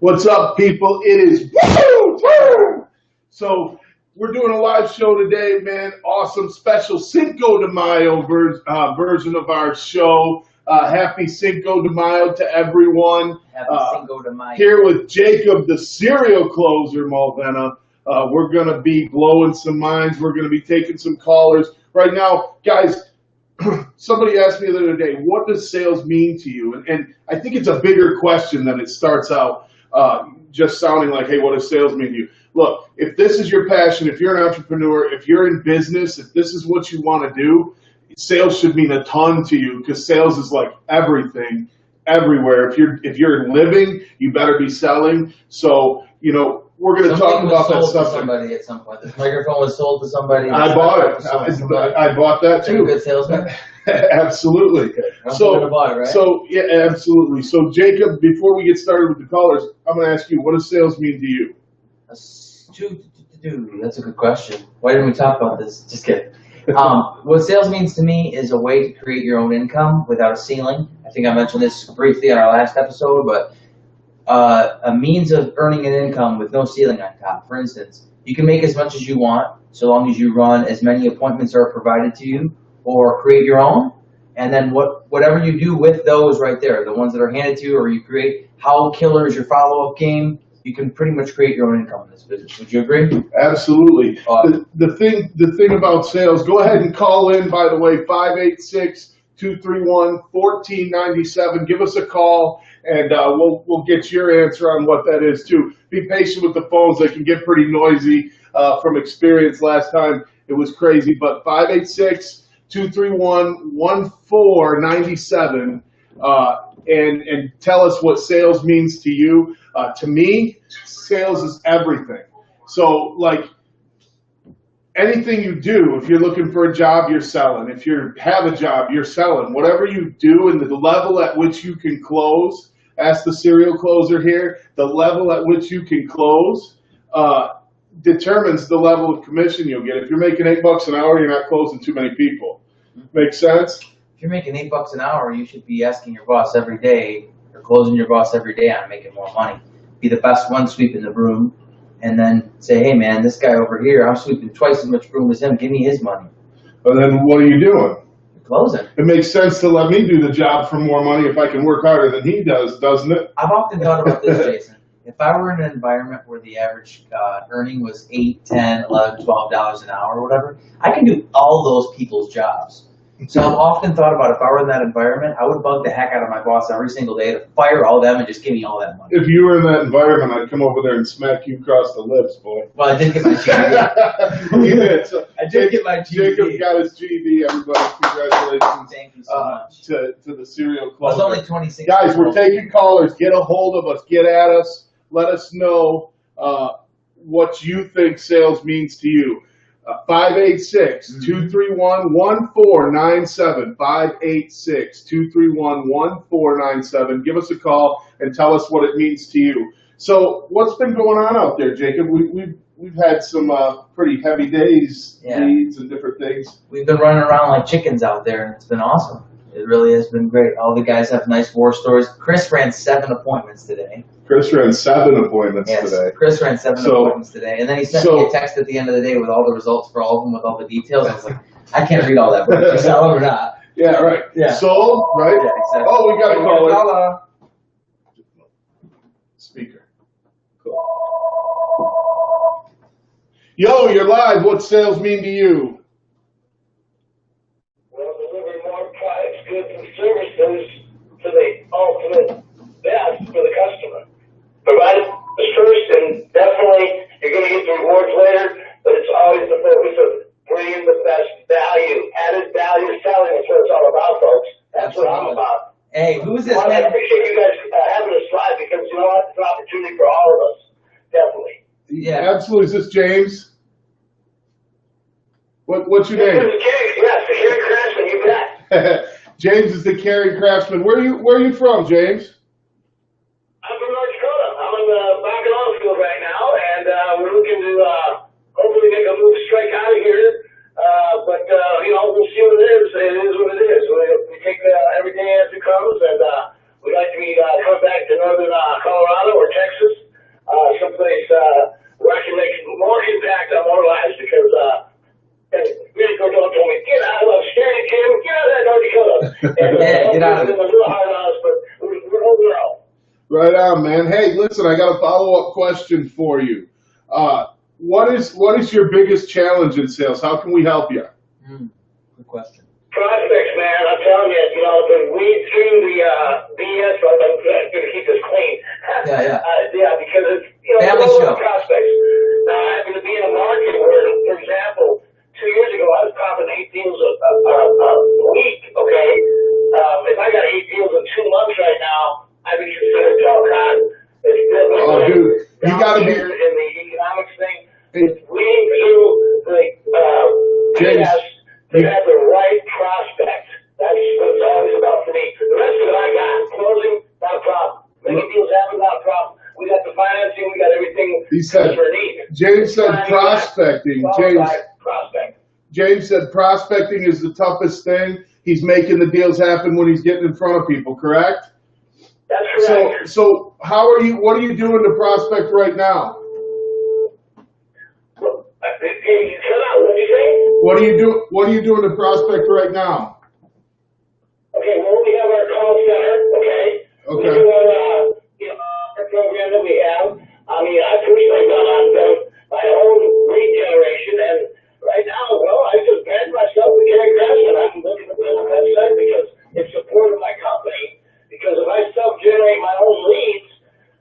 What's up, people? It is Woooo Time! So, we're doing a live show today, man. Awesome, special Cinco de Mayo version of our show. Happy Cinco de Mayo to everyone. Happy Cinco de Mayo. Here with Jacob, the serial closer, Mulvena. We're going to be blowing some minds. We're going to be taking some callers. Right now, guys, somebody asked me the other day, what does sales mean to you? And I think it's a bigger question than it starts out just sounding like, hey, what does sales mean to you? Look, if this is your passion, if you're an entrepreneur, if you're in business, if this is what you want to do, sales should mean a ton to you because sales is like everything, everywhere. If you're living, you better be selling. So, you know, we're going to talk about that stuff. Somebody at some point. This microphone was sold to somebody. I bought it. I bought that too. You're a good salesman. Absolutely. So yeah, absolutely. So Jacob, before we get started with the callers, I'm going to ask you, what does sales mean to you? That's a good question. Why didn't we talk about this? Just kidding. What sales means to me is a way to create your own income without a ceiling. I think I mentioned this briefly in our last episode, but a means of earning an income with no ceiling on top. For instance, you can make as much as you want so long as you run as many appointments are provided to you or create your own. And then whatever you do with those right there, the ones that are handed to you or you create, how killer is your follow-up game, you can pretty much create your own income in this business. Would you agree? Absolutely. The thing about sales, go ahead and call in, by the way, 586-231-1497. Give us a call, and we'll get your answer on what that is, too. Be patient with the phones. They can get pretty noisy. From experience last time, it was crazy. But 586-231-1497, and tell us what sales means to you. To me, sales is everything. So, like, anything you do, if you're looking for a job, you're selling. If you have a job, you're selling. Whatever you do and the level at which you can close, ask the serial closer here, the level at which you can close determines the level of commission you'll get. If you're making $8 an hour, you're not closing too many people. Make sense? If you're making $8 an hour, you should be asking your boss every day, or closing your boss every day on making more money. Be the best one sweeping the broom, and then say, hey man, this guy over here, I'm sweeping twice as much broom as him, give me his money. But then what are you doing? You're closing. It makes sense to let me do the job for more money if I can work harder than he does, doesn't it? I've often thought about this, Jason. If I were in an environment where the average earning was $8, $10, $11, $12 an hour or whatever, I can do all those people's jobs. So I've often thought about if I were in that environment, I would bug the heck out of my boss every single day to fire all them and just give me all that money. If you were in that environment, I'd come over there and smack you across the lips, boy. Well, I did get my GED. You did. So I did get my GED. Jacob got his GED, everybody. Congratulations. Thank you so much. To the serial I was closer. only 26. Guys, we're taking callers. Get a hold of us. Get at us. Let us know what you think sales means to you. 586-231-1497, 586-231-1497. Give us a call and tell us what it means to you. So what's been going on out there, Jacob? We've had some pretty heavy days, leads and different things. We've been running around like chickens out there, and it's been awesome. It really has been great. All the guys have nice war stories. Chris ran 7 appointments today. Chris ran 7 appointments today. Chris ran 7 appointments today. And then he sent me a text at the end of the day with all the results for all of them, with all the details. I was like, I can't read all that, but did you sell them or not? Yeah, right. Yeah. Sold, right? Yeah, exactly. Oh, we got a caller. Speaker. Cool. Yo, you're live. What sales mean to you? Goods and services to the ultimate best for the customer. Provide it first, and definitely you're going to get the rewards later, but it's always the focus of bringing the best value, added value selling is what it's all about, folks. That's what I'm about. Hey, who's this? I appreciate you guys having us live because you know what? It's an opportunity for all of us. Definitely. Yeah, absolutely. Is this James? What's your name? Yes, the Carrie Craftsman, you bet. James is the Carrie Craftsman. Where are you from, James? I'm from North Dakota. I'm in the back of the field right now, and we're looking to hopefully make a move strike out of here. But you know, we'll see what it is. It is what it is. We take every day as it comes, and we'd like to be coming back to northern Colorado or Texas get out of it. It's a little hard on us, but we're holding out. Right on, man. Hey, listen, I got a follow-up question for you. What is your biggest challenge in sales? How can we help you? Good question. Prospects, man, I'm telling you, to weed through the BS, I'm going to keep this clean. Yeah. Yeah, because it's, Family it's all show. about prospects. Now, I happen to be in a market where, for example, 2 years ago, I was popping 8 deals a week, okay? If I got 8 deals in 2 months right now, I'd be considered top con. It's definitely Oh, dude, you got to be in the economics thing. It's weeding through the James. BS to have the right prospect. That's what it's always about for me. The rest of it I got. Closing, not a problem. Making deals happen, not a problem. We got the financing, we got everything He said, customer needs. James said prospecting. James said prospecting is the toughest thing. He's making the deals happen when he's getting in front of people, correct? That's correct. So what are you doing to prospect right now? Hey, you cut out, what'd you say? What are you doing to prospect right now? Okay, well, we have our call center, okay? Okay. We do our program that we have. I mean, I personally gone on my own lead generation, and right now, well, I just banned myself to Gary Craftsman. I'm looking to build a website because it's support of my company. Because if I self-generate my own leads,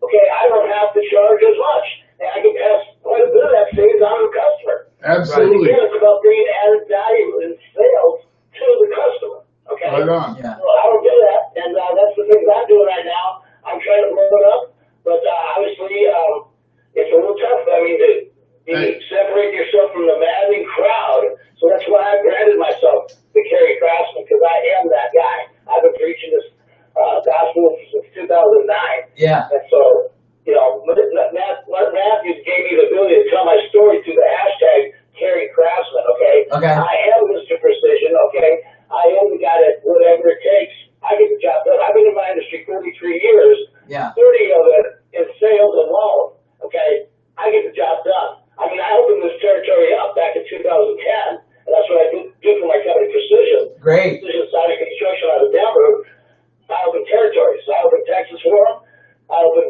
okay, I don't have to charge as much. And I can pass quite a bit of that savings on to the customer. Absolutely. Again, it's about bringing added value in sales to the customer. Okay. Right on. Yeah. Well, I don't do that, and that's the things I'm doing right now. I'm trying to blow it up, but obviously, it's a little tough. I mean, you separate yourself from the maddening crowd. So that's why I branded myself the Kerry Craftsman, because I am that guy. I've been preaching this gospel since 2009. Yeah. And so, Matthews gave me the ability to tell my story through the hashtag Kerry Craftsman, okay? Okay. I am Mr. Precision, okay? I am the guy that whatever it takes, I get the job done. I've been in my industry 33 years, Yeah. 30 of it in sales alone, okay? I get the job done. I mean, I opened this territory up back in 2010, and that's what I do for my company, Precision. Great. Precision Siding Construction out of Denver. I opened territories. I opened Texas for them. I opened,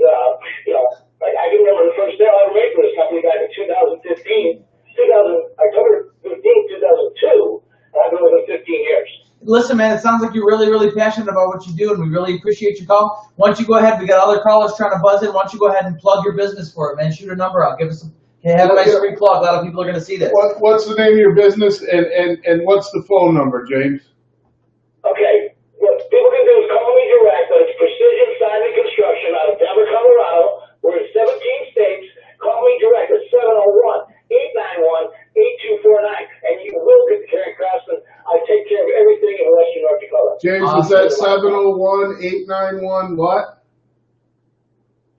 like I can remember the first sale I ever made for this company back in 2015, October 15, 2002, and I've been with them 15 years. Listen, man, it sounds like you're really, really passionate about what you do, and we really appreciate your call. Why don't you go ahead? We got other callers trying to buzz in. Why don't you go ahead and plug your business for it, man? Shoot a number out. Give us some. Hey, have a nice free plug. A lot of people are going to see this. What's the name of your business and what's the phone number, James? Okay. What people can do is call me direct, but it's Precision Siding Construction out of Denver, Colorado. We're in 17 states. Call me direct at 701-891-8249, and you will get the Kerry Craftsman. I take care of everything in Western North Dakota. James, was that 701-891 what?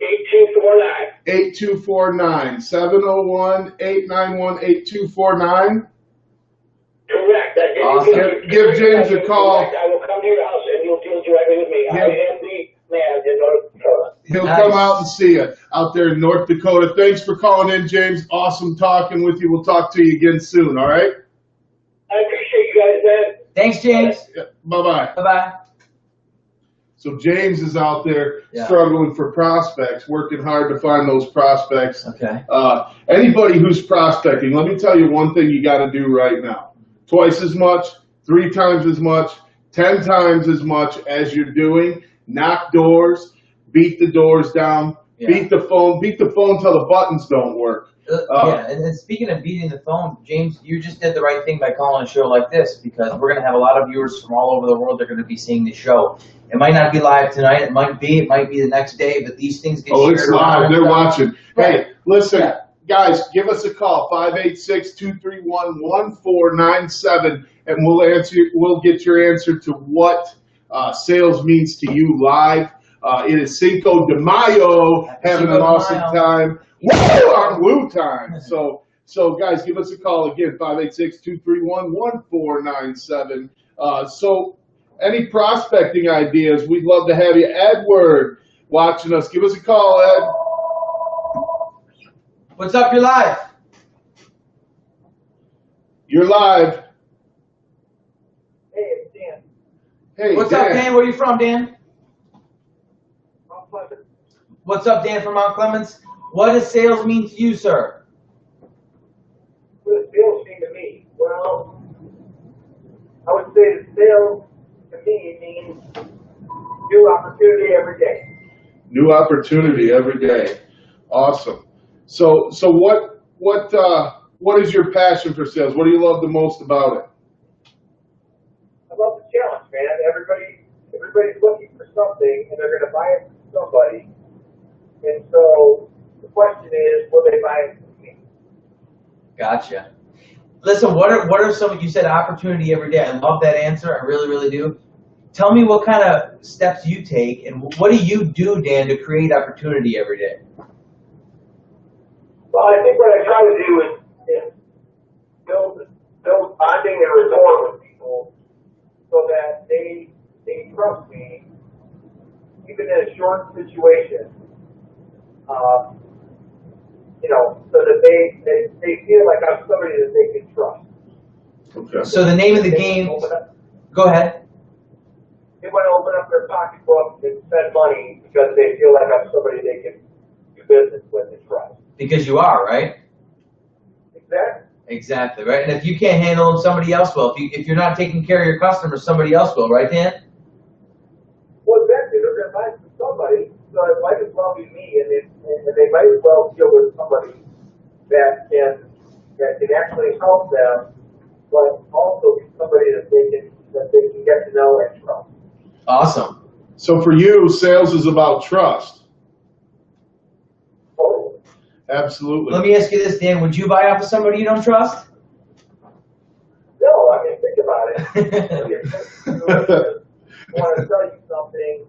8249. 8249. 701-891-8249. Correct. Awesome. Give James a call. I will come to your house and you'll deal directly with me. I am the man in North Dakota. He'll Nice. come out and see you out there in North Dakota. Thanks for calling in, James. Awesome talking with you. We'll talk to you again soon, all right? I appreciate you guys, man. Thanks, James. Yeah, bye-bye. Bye-bye. So James is out there Yeah. struggling for prospects, working hard to find those prospects. Okay. Anybody who's prospecting, let me tell you one thing you got to do right now. Twice as much, 3 times as much, 10 times as much as you're doing. Knock doors, beat the doors down, beat the phone till the buttons don't work. Yeah, and speaking of beating the phone, James, you just did the right thing by calling a show like this, because we're going to have a lot of viewers from all over the world that are going to be seeing the show. It might not be live tonight. It might be the next day, but these things get shared. It's live. They're watching. Right. Hey, listen, guys, give us a call, 586-231-1497, and we'll get your answer to what sales means to you live. It is Cinco de Mayo, having an awesome time. Woo! On Woooo Time. So guys, give us a call again, 586-231-1497. So any prospecting ideas, we'd love to have you. Edward, watching us, give us a call, Ed. What's up? You're live. You're live. Hey, it's Dan. Hey, What's up, Dan? Where are you from, Dan? What's up, Dan from Mount Clemens? What does sales mean to you, sir? What does sales mean to me? Well, I would say that sales to me means new opportunity every day. New opportunity every day. Awesome. So what is your passion for sales? What do you love the most about it? I love the challenge, man. Everybody's looking for something, and they're going to buy it from somebody. And so the question is, will they buy it from me? Gotcha. Listen, what are some, you said opportunity every day. I love that answer. I really, really do. Tell me what kind of steps you take, and what do you do, Dan, to create opportunity every day? Well, I think what I try to do is build bonding and rapport with people so that they trust me, even in a short situation, so that they feel like I'm somebody that they can trust. Okay. So the name of the game, go ahead. They want to open up their pocketbook and spend money because they feel like I'm somebody they can do business with and trust. Because you are, right? Exactly. Exactly, right? And if you can't handle them, somebody else will. If you're not taking care of your customers, somebody else will, right, Dan? Well, exactly. They're going to buy from somebody, so it might as well be me, and they might as well deal with somebody that can actually help them, but also be somebody that they can get to know and trust. Awesome. So for you, sales is about trust. Totally. Absolutely. Let me ask you this, Dan. Would you buy off of somebody you don't trust? No, I mean, think about it. I want to tell you something,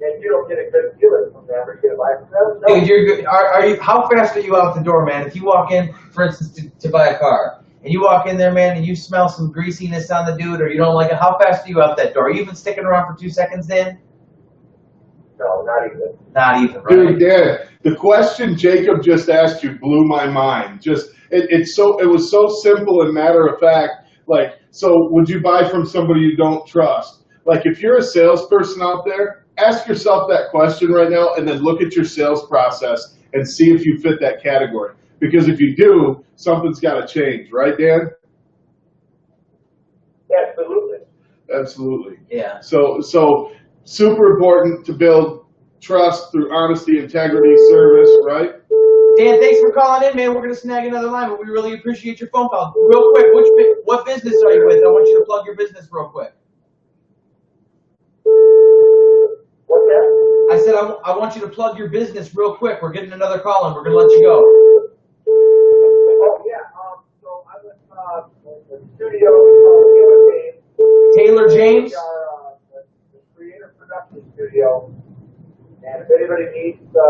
and you don't get a good feeling from them, or you get a buy from them. No. Dude, you're good. Are you? How fast are you out the door, man? If you walk in, for instance, to buy a car, and you walk in there, man, and you smell some greasiness on the dude, or you don't like it, how fast are you out that door? Are you even sticking around for 2 seconds, Dan? No, not even. Not even, right? Dude, Dan, the question Jacob just asked you blew my mind. It was so simple and matter of fact. Like, so would you buy from somebody you don't trust? Like, if you're a salesperson out there, ask yourself that question right now, and then look at your sales process and see if you fit that category. Because if you do, something's got to change, right, Dan? Absolutely. Absolutely. Yeah. So super important to build trust through honesty, integrity, service, right? Dan, thanks for calling in, man. We're going to snag another line, but we really appreciate your phone call. Real quick, what business are you with? I want you to plug your business real quick. What's that? I said I want you to plug your business real quick. We're getting another call, and we're going to let you go. Oh, yeah. So I was in the studio Taylor James? We are the creative production studio. And if anybody needs to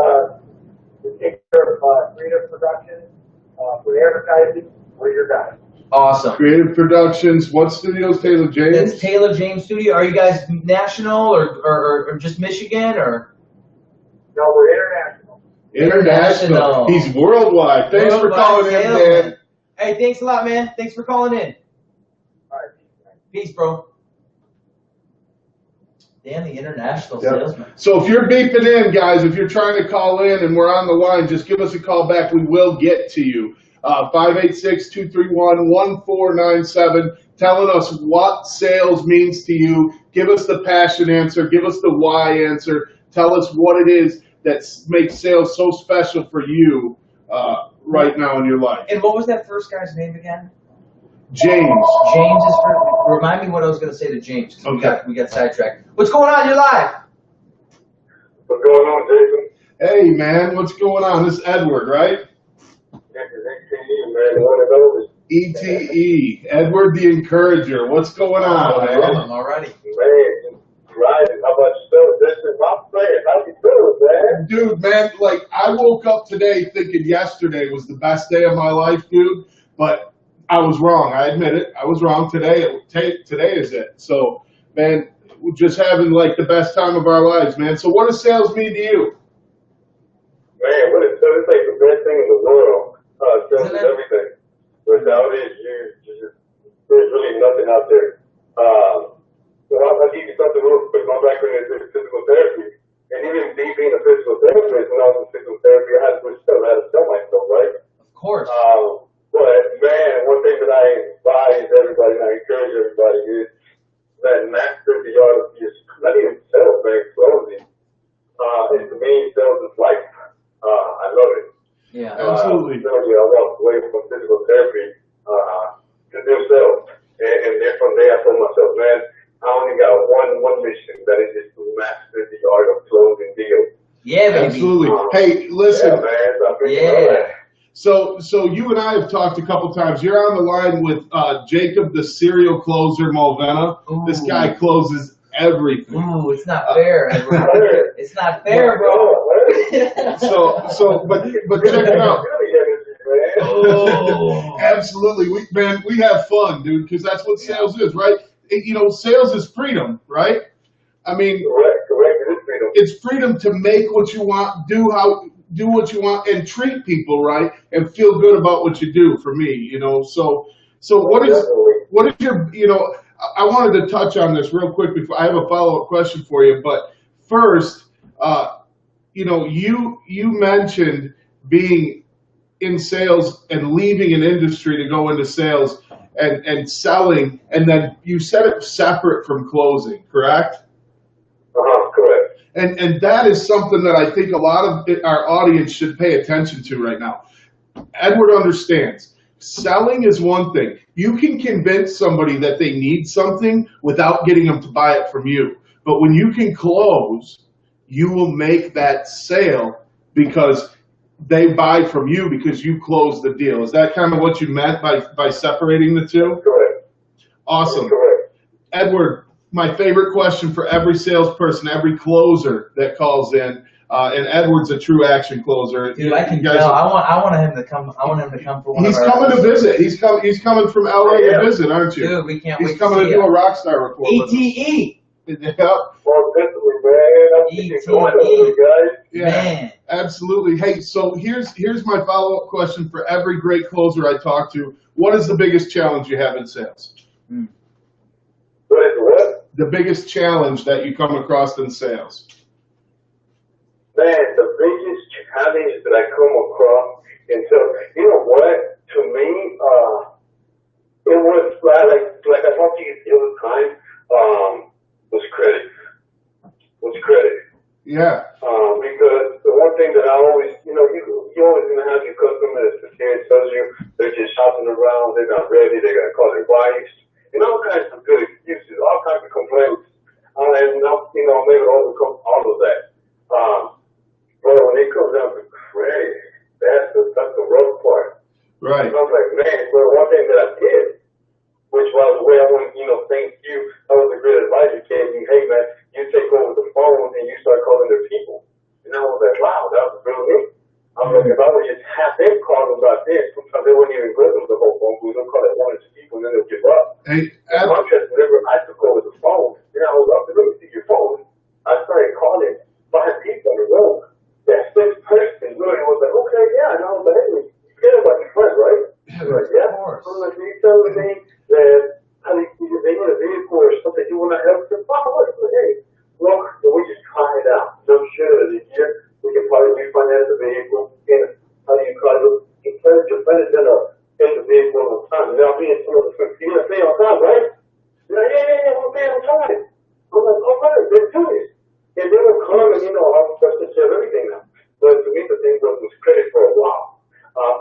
take care of creative production for advertising, we're your guys. Awesome. Creative Productions. What studios, Taylor James? It's Taylor James Studio. Are you guys national or just Michigan or? No, we're international. International. He's worldwide. Thanks for calling in, Dan. Hey, thanks a lot, man. Thanks for calling in. All right. Peace, bro. Dan, the international salesman. So if you're beeping in, guys, if you're trying to call in and we're on the line, just give us a call back. We will get to you. 586-231-1497, telling us what sales means to you. Give us the passion answer. Give us the why answer. Tell us what it is that makes sales so special for you right now in your life. And what was that first guy's name again? James. James is for, remind me what I was going to say to James. 'Cause Okay. We got sidetracked. What's going on? You're live. What's going on, Jason? Hey, man, what's going on? This is Edward, right? Man, one of those. ETE, Edward the Encourager. What's going on, I love man? him already. Man, right. How about yourself? This is my plan. How you doing, man? Dude, man, like, I woke up today thinking yesterday was the best day of my life, dude, but I was wrong. I admit it. I was wrong. Today is it. So, man, we're just having, like, the best time of our lives, man. So what does sales mean to you? Man, what is it's like the best thing in the world. Sales is everything. Without it, there's really nothing out there. Well, I'll give you something real quick. My background is physical therapy. And even me being a physical therapist, when I was in physical therapy, I had to switch I had to sell myself, right? Of course. But man, one thing that I advise everybody and I encourage everybody is that master the art of just not even sales, man, closing. And to me, sales is life. I love it. Yeah. Absolutely. So, I walked away from physical therapy to do sales. And then from there, I told myself, man, I only got one mission, that is just to master the art of closing deals. Yeah, baby. Absolutely. Hey, listen. Yeah, man. So you and I have talked a couple times. You're on the line with Jacob, the serial closer, Mulvena. This guy closes everything. Ooh, it's not fair, Edward. It's not fair, bro. But check it out. Oh. Absolutely, we have fun, dude, because that's what sales is, right? Sales is freedom, right? I mean, correct. It is freedom. It's freedom to make what you want, do what you want, and treat people right, and feel good about what you do. For me, So what is your, I wanted to touch on this real quick before I have a follow-up question for you. But first, you mentioned being in sales and leaving an industry to go into sales and selling, and then you said it separate from closing, correct? Correct. And that is something that I think a lot of our audience should pay attention to right now. Edward understands. Selling is one thing. You can convince somebody that they need something without getting them to buy it from you. But when you can close, you will make that sale because they buy from you because you closed the deal. Is that kind of what you meant by separating the two? Correct. Awesome. Correct. Edward, my favorite question for every salesperson, every closer that calls in, and Edward's a true action closer. Dude, I can tell. I want him to come. I want him to come for one. He's coming to visit. He's coming from LA to visit, aren't you? Dude, we can't wait. He's coming to do a Rockstar report. ETE. Yep. Well, definitely, man. ETE. Yeah, man. Absolutely. Hey, so here's my follow-up question for every great closer I talk to. What is the biggest challenge you have in sales? What is what? The biggest challenge that you come across in sales? Man, the biggest challenge that I come across in sales, you know what? To me, it was like I talked to you the other time, was credit. Yeah. Because the one thing that I always, you always gonna have your customers that tells you they're just shopping around, they're not ready, they gotta call their wives, and all kinds of good excuses, all kinds of complaints, and I'm able to overcome all of that. But when it comes down to credit, that's the rough part. Right. And I was like, man, well, one thing that I did, which by the way, I want to, thank you. That was a great advice you gave me. Hey, man, you take over the phone and you start calling their people. And I was like, wow, that was brilliant. I'm like, if I would just have them call them about this, sometimes they wouldn't even go to the whole phone. We don't call it one or two people and then they'll give up. Hey, In contrast, whenever I took over the phone, I was up to let me see your phone. I started calling 5 people in a row. That 6th person really was like, okay, yeah. And I was like, hey, you forget about your friend, right? Like, yeah. So like, you telling me that they need a vehicle or something you want to help them? Hey, look, we just try it out. So sure, this year we can probably refinance the vehicle. And how do you call it? Encourage your friends to get the vehicle on time. And I'll be in some of the friends. You're going to pay on time, right? Yeah, we'll pay on time. I'm like, all right, let's do this. And they will come and, I'll trust and share everything now. But to me, the thing was credit for a while.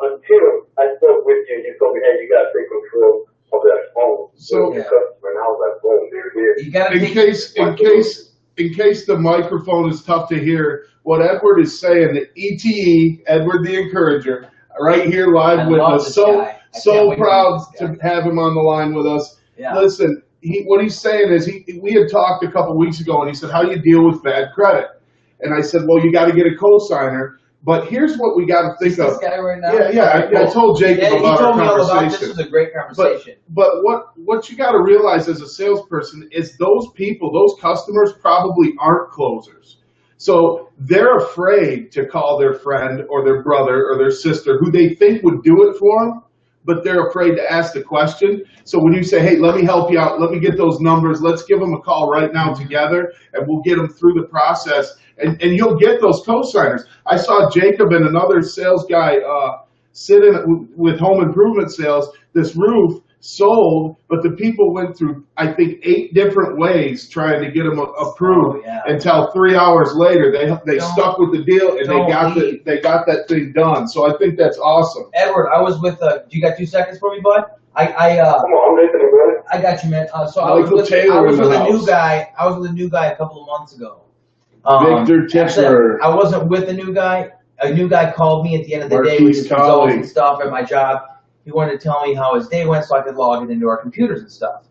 Until I spoke with you, you told me, hey, you got to take control of that phone. So, with your customer, and I was like, boom, there it is. You gotta in case the microphone is tough to hear, what Edward is saying, the ETE, Edward the Encourager, right here live with us. So proud to have him on the line with us. Yeah. Listen, what he's saying is we had talked a couple weeks ago, and he said, how do you deal with bad credit? And I said, well, you got to get a cosigner. But here's what we got to think of. This guy right now? Yeah. I told Jacob about our conversation. This was a great conversation. But what you got to realize as a salesperson is those people, those customers probably aren't closers. So they're afraid to call their friend or their brother or their sister who they think would do it for them, but they're afraid to ask the question. So when you say, hey, let me help you out, let me get those numbers, let's give them a call right now together, and we'll get them through the process, and you'll get those co-signers. I saw Jacob and another sales guy sitting with home improvement sales. This roof sold, but the people went through, I think, 8 different ways trying to get them approved until 3 hours later they stuck with the deal and they got that thing done. So I think that's awesome. Edward, I was with. Do you got 2 seconds for me, bud? Come on, I'm listening, brother. I got you, man. So I Michael was with a new guy. I was with a new guy a couple of months ago. Victor Tischer. I wasn't with a new guy. A new guy called me at the end of the day with his results and stuff at my job. He wanted to tell me how his day went so I could log it into our computers and stuff.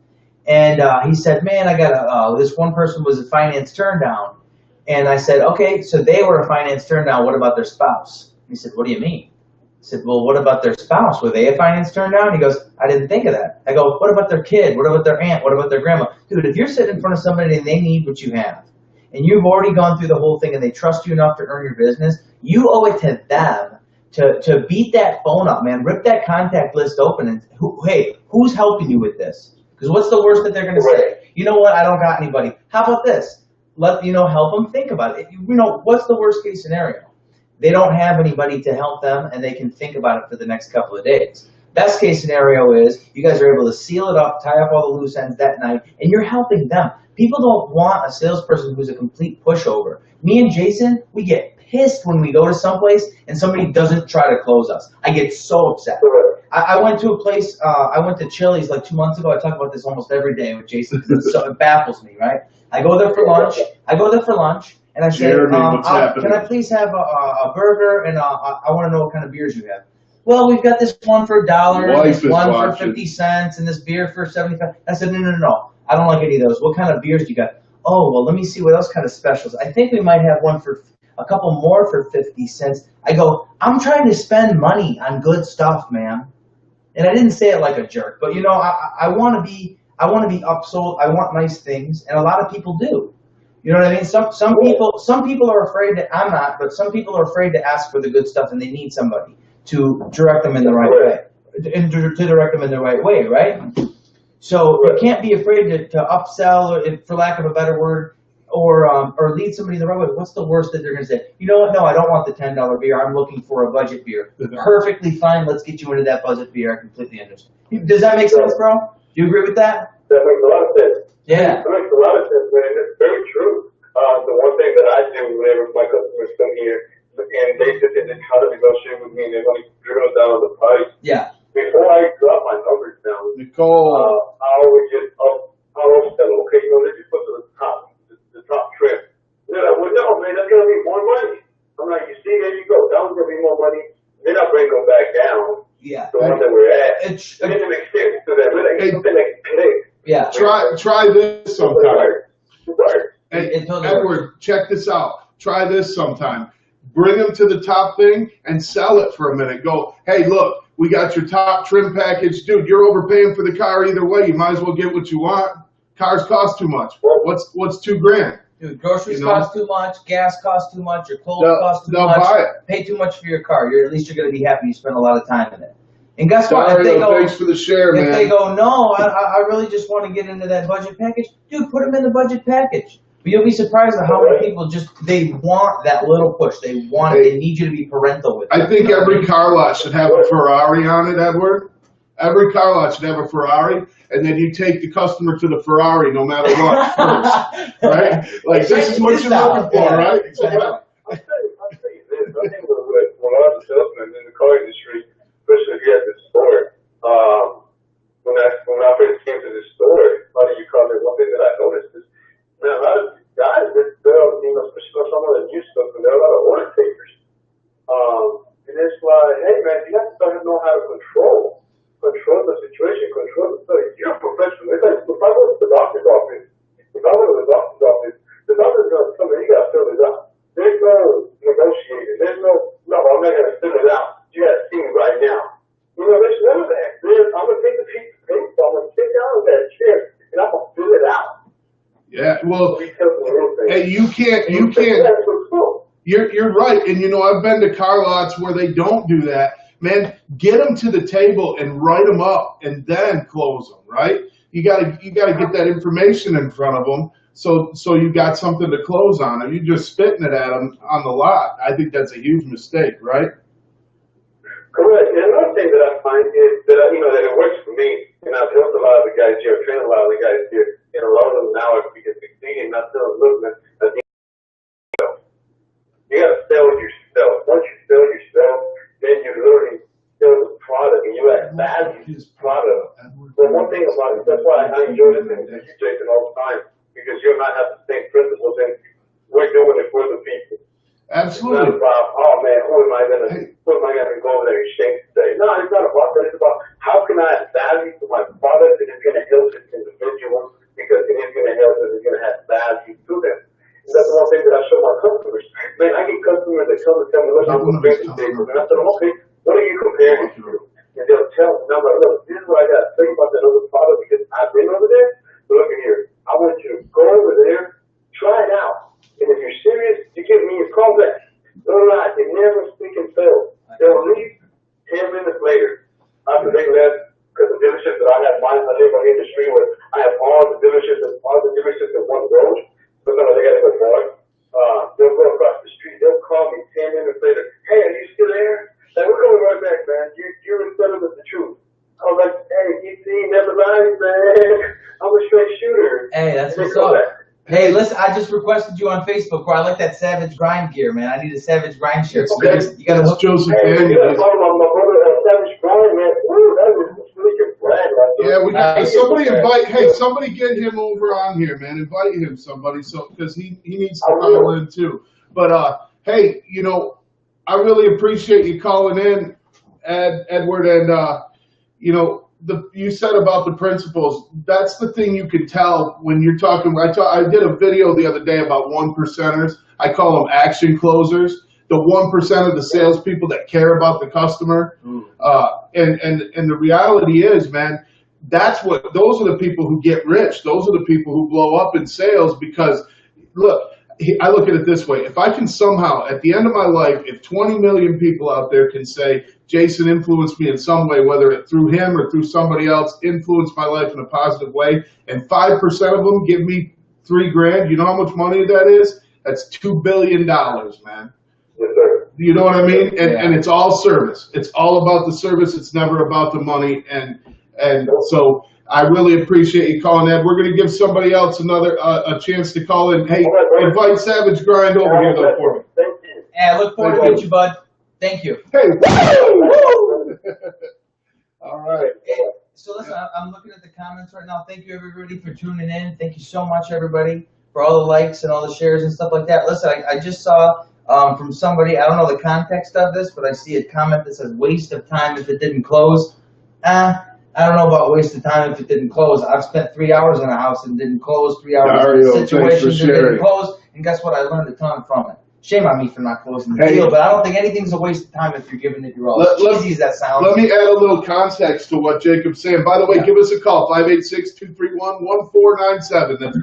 And he said, man, I got this one person was a finance turndown. And I said, okay, so they were a finance turndown. What about their spouse? He said, what do you mean? I said, well, what about their spouse? Were they a finance turndown? He goes, I didn't think of that. I go, what about their kid? What about their aunt? What about their grandma? Dude, if you're sitting in front of somebody and they need what you have, and you've already gone through the whole thing and they trust you enough to earn your business, you owe it to them to beat that phone up, man. Rip that contact list open and, hey, who's helping you with this? Because what's the worst that they're going to say? You know what? I don't got anybody. How about this? Help them think about it. What's the worst case scenario? They don't have anybody to help them and they can think about it for the next couple of days. Best case scenario is you guys are able to seal it up, tie up all the loose ends that night, and you're helping them. People don't want a salesperson who's a complete pushover. Me and Jason, we get pissed when we go to someplace and somebody doesn't try to close us. I get so upset. I went to a place, I went to Chili's like 2 months ago. I talk about this almost every day with Jason because it baffles me, right? I go there for lunch, and I say, can I please have a burger, and I want to know what kind of beers you have. Well, we've got this one for $1, this one for 50 cents, and this beer for 75. I said, no. I don't like any of those. What kind of beers do you got? Oh, well, let me see what else kind of specials. I think we might have one for a couple more for 50 cents. I go, I'm trying to spend money on good stuff, man. And I didn't say it like a jerk, but I want to be upsold. I want nice things, and a lot of people do. You know what I mean? Some people are afraid that I'm not, but some people are afraid to ask for the good stuff, and they need somebody to direct them in the right way, and to direct them in the right way, right? So you can't be afraid to upsell, or, for lack of a better word, or lead somebody the right way. What's the worst that they're going to say? You know what? No, I don't want the $10 beer. I'm looking for a budget beer. Perfectly fine. Let's get you into that budget beer. I completely understand. Does that make sense, bro? Do you agree with that? That makes a lot of sense. Yeah. That makes a lot of sense, man. It's very true. The one thing that I do whenever my customers come here and they sit there and try to negotiate with me and they want to drill down the price. Yeah. Before I drop my numbers down, Nicole, I always tell them, okay, let's just put to the top trim. They're like, well, no, man, that's gonna be more money. I'm like, you see, there you go. That one's gonna be more money. Then I bring them back down. Yeah. The one that we're at. It doesn't make sense to them. Something like click. Yeah. Try this sometime. Hey, totally Edward, check this out. Try this sometime. Bring them to the top thing and sell it for a minute. Go, hey, look, we got your top trim package. Dude, you're overpaying for the car either way. You might as well get what you want. Cars cost too much. What's $2,000? Dude, groceries cost too much, gas costs too much, your clothes cost too much. Buy it. Pay too much for your car. At least you're going to be happy you spent a lot of time in it. And guess what? Thanks for the share, man. If they go, no, I really just want to get into that budget package, dude, put them in the budget package. But you'll be surprised at how many people they want that little push. They want it. They need you to be parental with it. I think every car lot should have a Ferrari on it, Edward. Every car lot should have a Ferrari, and then you take the customer to the Ferrari no matter what first, right? Like, this is what you're looking for, right? Exactly. I'll tell you this. I think with a lot of salesmen in the car industry, especially here at the store, when I first came to the store, a lot of you commented, one thing that I noticed is, man, a lot of guys that sell, especially some of the new stuff, and there are a lot of order takers. And it's like, hey, man, you have to start to know how to control the situation, control the study. You're a professional. It's like, if I go to the doctor's office, the doctor's going to tell me, you got to fill it out. There's no negotiating. There's no, I'm not going to fill it out. You got to see me right now. There's none of that. I'm going to take the piece of paper, I'm going to sit down in that chair, and I'm going to fill it out. Yeah, well, hey, you can't. You're right, and I've been to car lots where they don't do that, man, get them to the table and write them up and then close them, right? You gotta get that information in front of them so you got something to close on. If you're just spitting it at them on the lot, I think that's a huge mistake, right? Correct. And another thing that I find is that, that it works for me, and I've helped a lot of the guys here, trained a lot of the guys here, and a lot of them now are because succeeding, not selling movement. You got to sell yourself. Once you sell yourself, then you literally sell the product and you add value to the product. But one thing about it, that's why I enjoy this and you, Jason, all the time, because you and I have the same principles and we're doing it for the people. Absolutely. It's not about, oh man, who am I gonna go over there and shake today? No, it's not about that. It's about how can I add value to my product and it's gonna help this individual because it is gonna help and it's gonna have value to them. And that's one thing that I show my customers. Man, I get customers that come and tell me, look, I'm comparing this Jason. And I tell them, okay, what are you comparing it to? And they'll tell me, and I'm like, look, this is what I gotta tell you about that other product because I've been over there. But look at here. I want you to go over there, try it out. And if you're serious, you give me a call back. No lie, they never speak and fail. They'll leave 10 minutes later after they left because the dealerships that I have mine, I live in an industry where I have all the dealerships in one road. So no, they gotta go north. They'll go across the street. They'll call me 10 minutes later. Hey, are you still there? Like, we're coming right back, man. You're telling us the truth. I was like, hey, EC never lies, man. I'm a straight shooter. Hey, that's what's up. Hey, listen, I just requested you on Facebook where I like that Savage Grind gear, man. I need a Savage Grind shirt. So Okay. you gotta look. Joseph Hey, you Daniels. gotta call my brother Savage Grind, man. Woo, that was a really good brand right there. Yeah, we got somebody get him over on here, man. Invite him, somebody, so because he needs to call in too. But hey, I really appreciate you calling in, Edward, and you said about the principles. That's the thing you can tell when you're talking. I did a video the other day about 1%ers. I call them action closers. The 1% of the salespeople that care about the customer. And the reality is, man, those are the people who get rich. Those are the people who blow up in sales because, look, I look at it this way. If I can somehow, at the end of my life, if 20 million people out there can say, Jason influenced me in some way, whether it through him or through somebody else, influenced my life in a positive way, and 5% of them give me $3,000, you know how much money that is? That's $2 billion, man. Yes, sir. You know what I mean? And it's all service. It's all about the service. It's never about the money. And so I really appreciate you calling, Ed. We're going to give somebody else a chance to call in. Hey, invite Savage Grind over here, though, for me. Thank you. Hey, I look forward to meet you, bud. Thank you. Hey, woo! All right. Hey, so listen, I'm looking at the comments right now. Thank you, everybody, for tuning in. Thank you so much, everybody, for all the likes and all the shares and stuff like that. Listen, I just saw from somebody, I don't know the context of this, but I see a comment that says waste of time if it didn't close. I don't know about waste of time if it didn't close. I've spent 3 hours in a house and didn't close, 3 hours in situations that didn't close, and guess what? I learned a ton from it. Shame on me for not closing the deal, but I don't think anything's a waste of time if you're giving it your all. Cheesy as that sounds. Let me add a little context to what Jacob's saying. By the way, give us a call, 586-231-1497. That's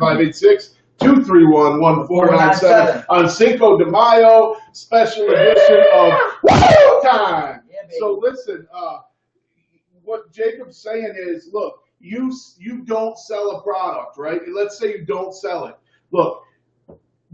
586-231-1497 on Cinco de Mayo, special edition of Woooo Time. Yeah, so listen, what Jacob's saying is, look, you don't sell a product, right? Let's say you don't sell it. Look,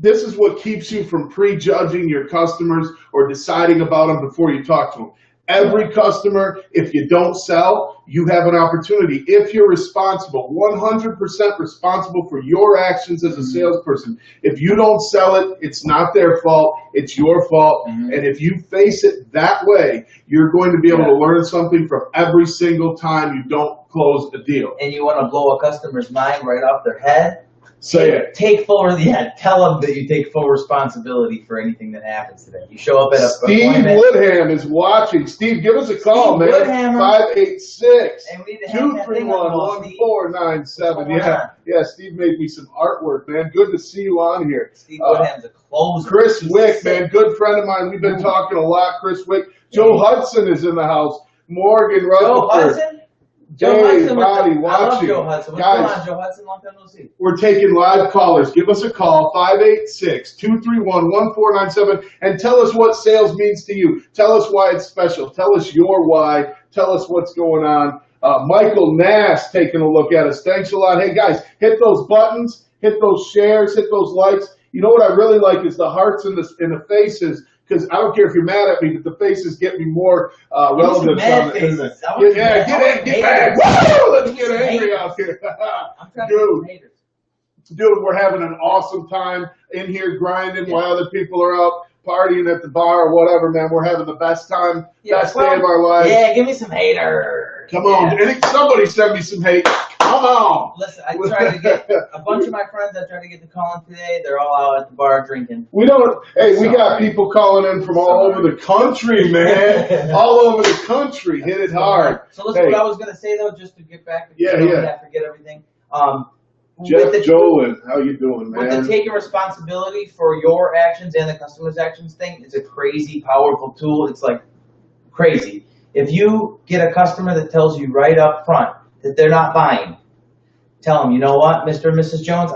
this is what keeps you from prejudging your customers or deciding about them before you talk to them. Every customer, if you don't sell, you have an opportunity. If you're responsible, 100% responsible for your actions as a salesperson. If you don't sell it, it's not their fault, it's your fault. And if you face it that way, you're going to be able to learn something from every single time you don't close a deal. And you want to blow a customer's mind right off their head? Say it. Tell them that you take full responsibility for anything that happens today. You show up at a Steve Woodham is watching. Steve, give us a call, man. 586-231-1497. Yeah, Steve made me some artwork, man. Good to see you on here. Steve Woodham's a closer. Chris Wick, man, good friend of mine. We've been talking a lot, Chris Wick. Joe Hudson is in the house. Morgan Rutherford. Joe Hudson? Joe Hudson, Bobby, I love watching. Joe Hudson. What's Guys, going on, Joe Hudson? Long time no see. we're taking live callers. Give us a call, 586-231-1497, and tell us what sales means to you. Tell us why it's special. Tell us your why. Tell us what's going on. Michael Nass taking a look at us. Thanks a lot. Hey, guys, hit those buttons, hit those shares, hit those likes. You know what I really like is the hearts and the faces, because I don't care if you're mad at me, but the faces get me more relevance on the internet. Yeah, get mad. Woo! Let's get angry out here. I'm trying to get some haters. Dude, we're having an awesome time in here grinding while other people are out partying at the bar or whatever, man. We're having the best time, best day of our lives. Yeah, give me some haters. Come on. Somebody send me some hate. Come on. Listen, I tried to get a bunch of my friends I tried to get to call in today. They're all out at the bar drinking. We got people calling in from all over the country, man. All over the country. Hit it hard. So listen, what I was going to say, though, just to get back to I forget everything. Jeff Jolin, how you doing, man? With the taking responsibility for your actions and the customer's actions thing, it's a crazy, powerful tool. It's like crazy. If you get a customer that tells you right up front that they're not buying, tell them, you know what, Mr. and Mrs. Jones,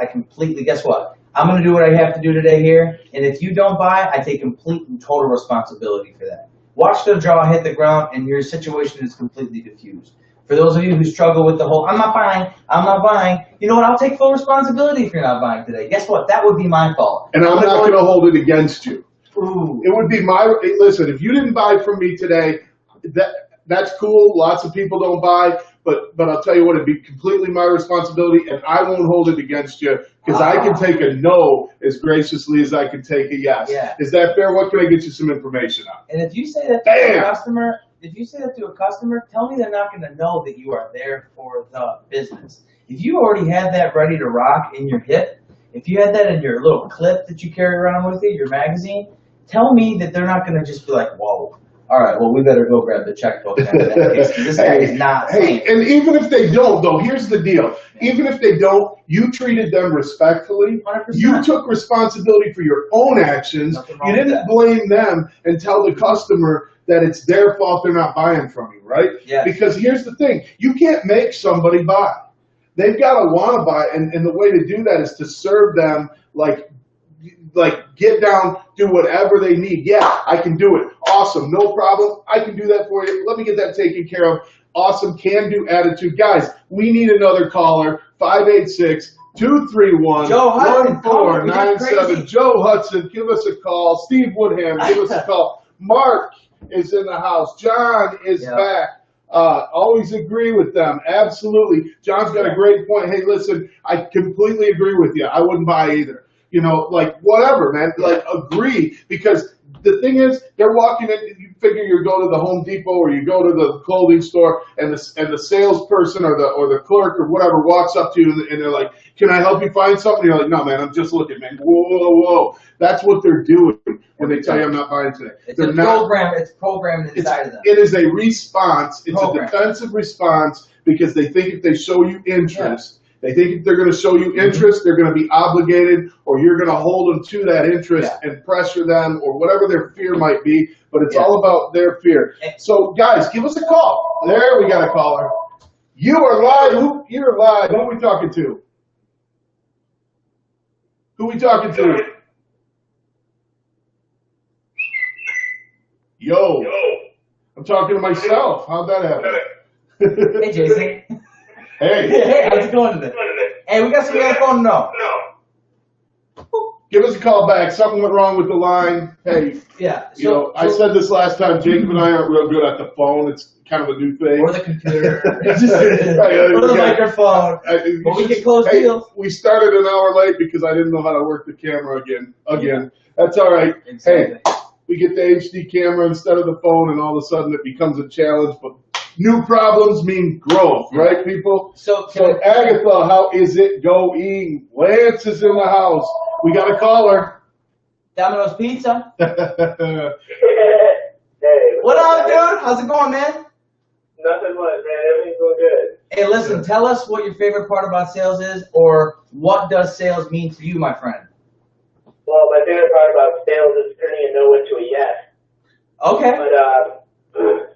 guess what? I'm going to do what I have to do today here, and if you don't buy, I take complete and total responsibility for that. Watch the jaw hit the ground, and your situation is completely diffused. For those of you who struggle with the whole, I'm not buying, you know what, I'll take full responsibility if you're not buying today. Guess what? That would be my fault. And I'm not going to hold it against you. Ooh. It would be listen, if you didn't buy from me today, that's cool. Lots of people don't buy, but I'll tell you what, it'd be completely my responsibility, and I won't hold it against you, because I can take a no as graciously as I can take a yes. Yeah. Is that fair? What can I get you some information on? And if you say that to a customer, tell me they're not going to know that you are there for the business. If you already had that ready to rock in your hip, if you had that in your little clip that you carry around with you, your magazine, tell me that they're not going to just be like, whoa, all right, well, we better go grab the checkbook. This guy is not saying. And even if they don't, though, here's the deal. Even if they don't, you treated them respectfully. 100%. You took responsibility for your own actions. You didn't blame them and tell the customer that it's their fault they're not buying from you, right? Yeah. Because here's the thing. You can't make somebody buy. They've got to want to buy, and the way to do that is to serve them like get down, do whatever they need. Yeah, I can do it. Awesome, no problem. I can do that for you. Let me get that taken care of. Awesome, can-do attitude. Guys, we need another caller, 586-231-1497. Joe Hudson, give us a call. Steve Woodham, give us a call. Mark is in the house. John is back. Always agree with them. Absolutely. John's got a great point. Hey, listen, I completely agree with you. I wouldn't buy either. You know, like, whatever, man. Like, agree. Because the thing is, they're walking in, you figure you go to the Home Depot or you go to the clothing store, and the salesperson or the clerk or whatever walks up to you and they're like, can I help you find something? You're like, no, man, I'm just looking, man. Whoa. That's what they're doing when they tell you I'm not buying today. It's programmed inside of them. It is a response. It's a defensive response because they think if they show you interest, they think if they're going to show you interest, they're going to be obligated, or you're going to hold them to that interest and pressure them, or whatever their fear might be. But it's all about their fear. So, guys, give us a call. There, we got a caller. You are live. You're live. Who are we talking to? Who are we talking to? Yo. I'm talking to myself. How'd that happen? Hey, Jason. Hey, how's it going today? Hey, we got somebody on the phone? No. Give us a call back. Something went wrong with the line. Hey, I said this last time. Jacob and I aren't real good at the phone. It's kind of a new thing. Or the computer. Or the microphone. But we can close deals. We started an hour late because I didn't know how to work the camera again. That's all right. Exactly. Hey, we get the HD camera instead of the phone, and all of a sudden it becomes a challenge. But new problems mean growth, right, people? So Agatha, how is it going? Lance is in the house. We got a caller. Domino's Pizza. Hey, What up, dude? How's it going, man? Nothing much, man. Everything's going good. Hey, listen, tell us what your favorite part about sales is, or what does sales mean to you, my friend? Well, my favorite part about sales is turning a no into a yes. Okay. But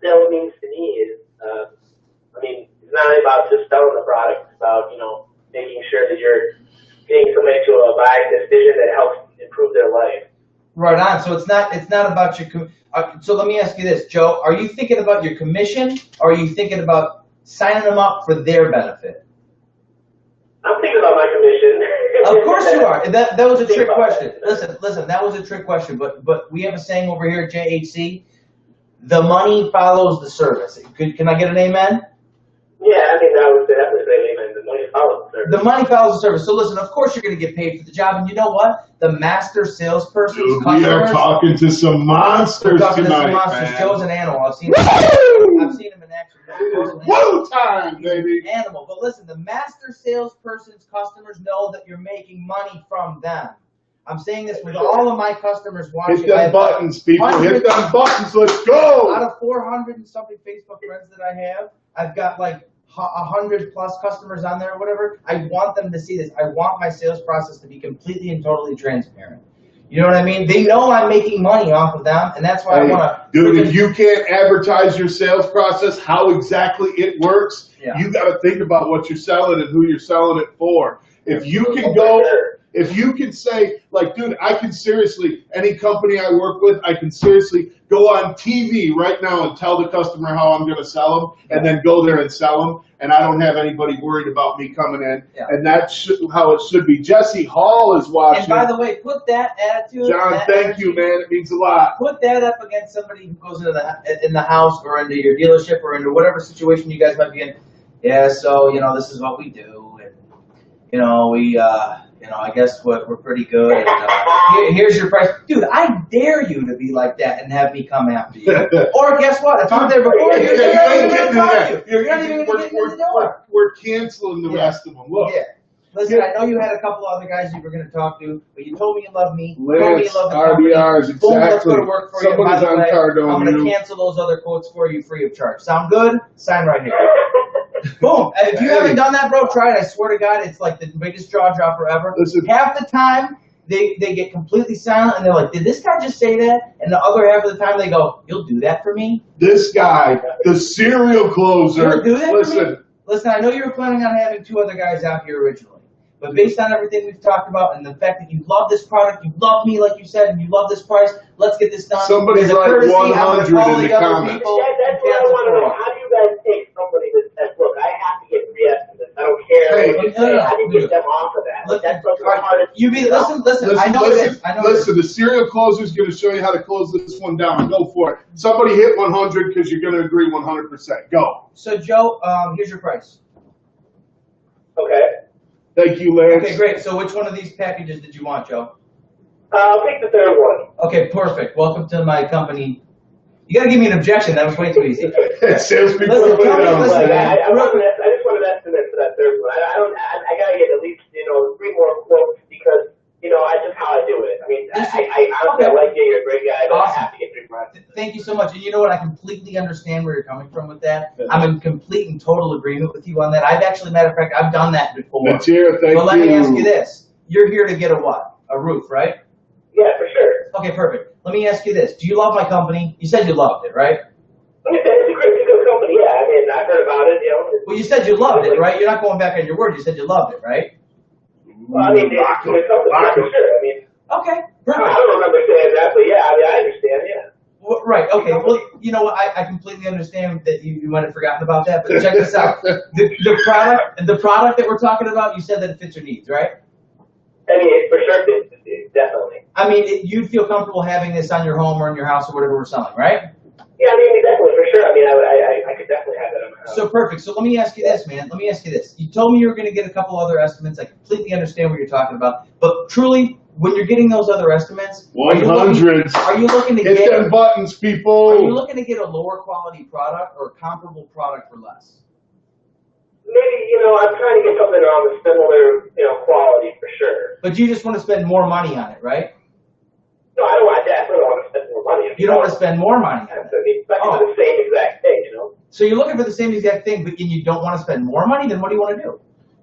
sales means to me is, it's not only about just selling the product, it's about, you know, making sure that you're getting somebody to a buying decision that helps improve their life. Right on. So it's not about your. So let me ask you this, Joe. Are you thinking about your commission, or are you thinking about signing them up for their benefit? I'm thinking about my commission. Of course you are. That was a trick question. Listen. That was a trick question. But we have a saying over here at JHC: the money follows the service. Can I get an amen? Yeah, I mean, I would definitely say amen. The money follows the service. The money follows the service. So listen, of course you're going to get paid for the job. And you know what? The master salesperson's Dude, customers. we are talking to some monsters We're talking tonight, to some monsters. man. Joe's an animal. I've seen him in action. Woooo time, baby. Animal. But listen, the master salesperson's customers know that you're making money from them. I'm saying this with all of my customers watching. Hit them buttons, people. Hit them buttons. Let's go. Out of 400 and something Facebook friends that I have, I've got like 100 plus customers on there or whatever. I want them to see this. I want my sales process to be completely and totally transparent. You know what I mean? They know I'm making money off of them, and that's why I want to. Dude, if you can't advertise your sales process, how exactly it works, you got to think about what you're selling and who you're selling it for. If you can go, if you can say, like, dude, I can seriously, any company I work with, I can seriously go on TV right now and tell the customer how I'm going to sell them, and then go there and sell them, and I don't have anybody worried about me coming in. And that's how it should be. Jesse Hall is watching. And by the way, put that attitude. John, thank you, man. It means a lot. Put that up against somebody who goes into the house or into your dealership or into whatever situation you guys might be in. Yeah, so, you know, this is what we do, and, you know, we, you know, I guess we're pretty good. And, here's your price. Dude, I dare you to be like that and have me come after you. Or guess what? If I'm there before you, you're not even going to talk to you. You're not even going to get in the door. We're canceling the rest of them. Look. Yeah. Listen, I know you had a couple other guys you were going to talk to, but you told me you love me. You told me you Lance, love the company. RBRs, exactly. Boom, let's go to work for you. By Somebody's the on way, Cardone. I'm going to cancel those other quotes for you free of charge. Sound good? Sign right here. Boom. If you haven't done that, bro, try it. I swear to God, it's like the biggest jaw dropper ever. Listen. Half the time, they get completely silent, and they're like, did this guy just say that? And the other half of the time, they go, you'll do that for me? This guy, the serial closer. You'll do that for me? Listen. Listen, I know you were planning on having 2 other guys out here originally. But based on everything we've talked about and the fact that you love this product, you love me like you said, and you love this price, let's get this done. Somebody's As a like courtesy, 100 I'm gonna call in the comments. people That's and what I cancel want to for know. all. How do you guys take somebody that says, look, I have to get 3 estimates. I don't care Hey, what you say. How do you get them off of that? Look, That's what's the hardest. You be listen. I know listen, this. I know this. listen, the serial closer is going to show you how to close this one down. Go for it. Somebody hit 100 because you're going to agree 100%. Go. So Joe, here's your price. Okay. Thank you, Lance. Okay, great. So which one of these packages did you want, Joe? I'll take the third one. Okay, perfect. Welcome to my company. You gotta give me an objection. That was way too easy. Salespeople Listen, put it tell me, on. listen, I just want an estimate for that third one. I gotta get at least 3 more quotes because that's just how I do it. I mean, I honestly like you. You're a great guy. But Awesome. I have to get 3 more. Thank you so much. And you know what? I completely understand where you're coming from with that. I'm in complete and total agreement with you on that. I've actually, matter of fact, I've done that before. Let's hear it. Thank But let you. me ask you this. You're here to get a what? A roof, right? Yeah, for sure. Okay, perfect. Let me ask you this. Do you love my company? You said you loved it, right? It's a good company. Yeah, I mean, I've heard about it. Well, you said you loved it, right? You're not going back on your word. You said you loved it, right? Well, I mean, it's a good company. Yeah, for sure. I mean, Okay, I perfect. don't remember saying that, but yeah, I mean, I understand. Yeah. Well, right, okay. Well, you know what? I completely understand that you might have forgotten about that, but check this out. The product that we're talking about, you said that it fits your needs, right? I mean, for sure, definitely. I mean, you'd feel comfortable having this on your home or in your house or whatever we're selling, right? Yeah, I mean, definitely, for sure. I mean, I could definitely have that on my house. So perfect. So let me ask you this, man. Let me ask you this. You told me you were going to get a couple other estimates. I completely understand what you're talking about. But truly, when you're getting those other estimates, 100s. are you looking to Hit get them buttons, people. Are you looking to get a lower quality product or a comparable product for less? Maybe, I'm trying to get something around the similar, quality for sure. But you just want to spend more money on it, right? No, I definitely don't want to spend more money. You don't want to spend more money on it. For the same exact thing, So you're looking for the same exact thing, but you don't want to spend more money? Then what do you want to do?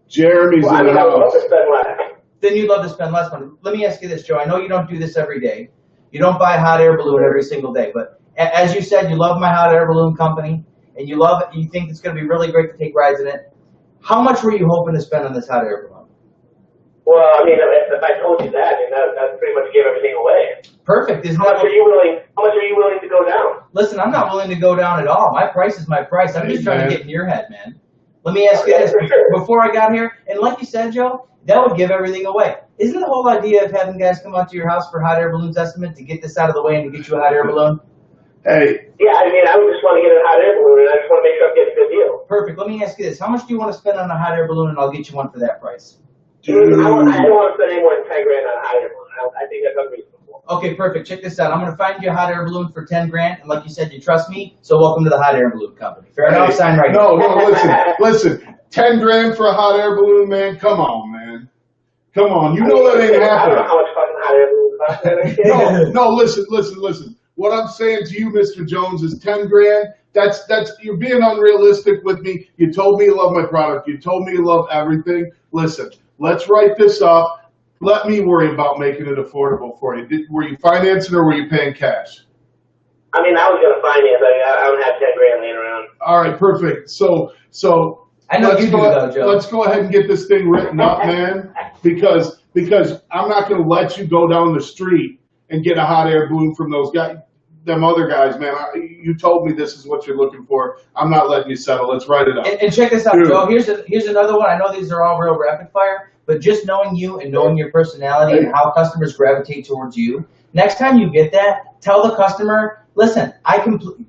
Jeremy's Well, I in mean, the I would love house. to spend less. Then you'd love to spend less money. Let me ask you this, Joe. I know you don't do this every day. You don't buy a hot air balloon every single day. But as you said, you love my hot air balloon company. and you love it, you think it's going to be really great to take rides in it. How much were you hoping to spend on this hot air balloon? Well, I mean, if I told you that, I mean, that pretty much gave everything away. Perfect. How much are you willing to go down? Listen, I'm not willing to go down at all. My price is my price. I'm just trying to get in your head, man. Let me ask you this. Before I got here, and like you said, Joe, that would give everything away. Isn't the whole idea of having guys come out to your house for hot air balloons estimate to get this out of the way and to get you a hot air balloon? Hey. Yeah, I mean, I would just want to get a hot air balloon, and I just want to make sure I'm getting a good deal. Perfect. Let me ask you this. How much do you want to spend on a hot air balloon, and I'll get you one for that price? Dude, I don't want to spend any more than 10 grand on a hot air balloon. I think that's unreasonable. Okay, perfect. Check this out. I'm going to find you a hot air balloon for 10 grand, and like you said, you trust me, so welcome to the hot air balloon company. Fair enough? Sign right now. No, listen. 10 grand for a hot air balloon, man? Come on, man. Come on. You know that ain't happening. I don't know how much fucking hot air balloons cost. No, listen. What I'm saying to you, Mr. Jones, is 10 grand. That's you're being unrealistic with me. You told me you love my product. You told me you love everything. Listen, let's write this up. Let me worry about making it affordable for you. Were you financing or were you paying cash? I mean, I was going to finance. I don't have 10 grand laying around. All right, perfect. So I know you do though, Joe. Let's go ahead and get this thing written up, man, because I'm not going to let you go down the street and get a hot air balloon from those guys, them other guys, man. You told me this is what you're looking for. I'm not letting you settle. Let's write it up. And check this out, Dude. Joe. Here's another one. I know these are all real rapid fire, but just knowing you and knowing your personality and how customers gravitate towards you, next time you get that, tell the customer, listen,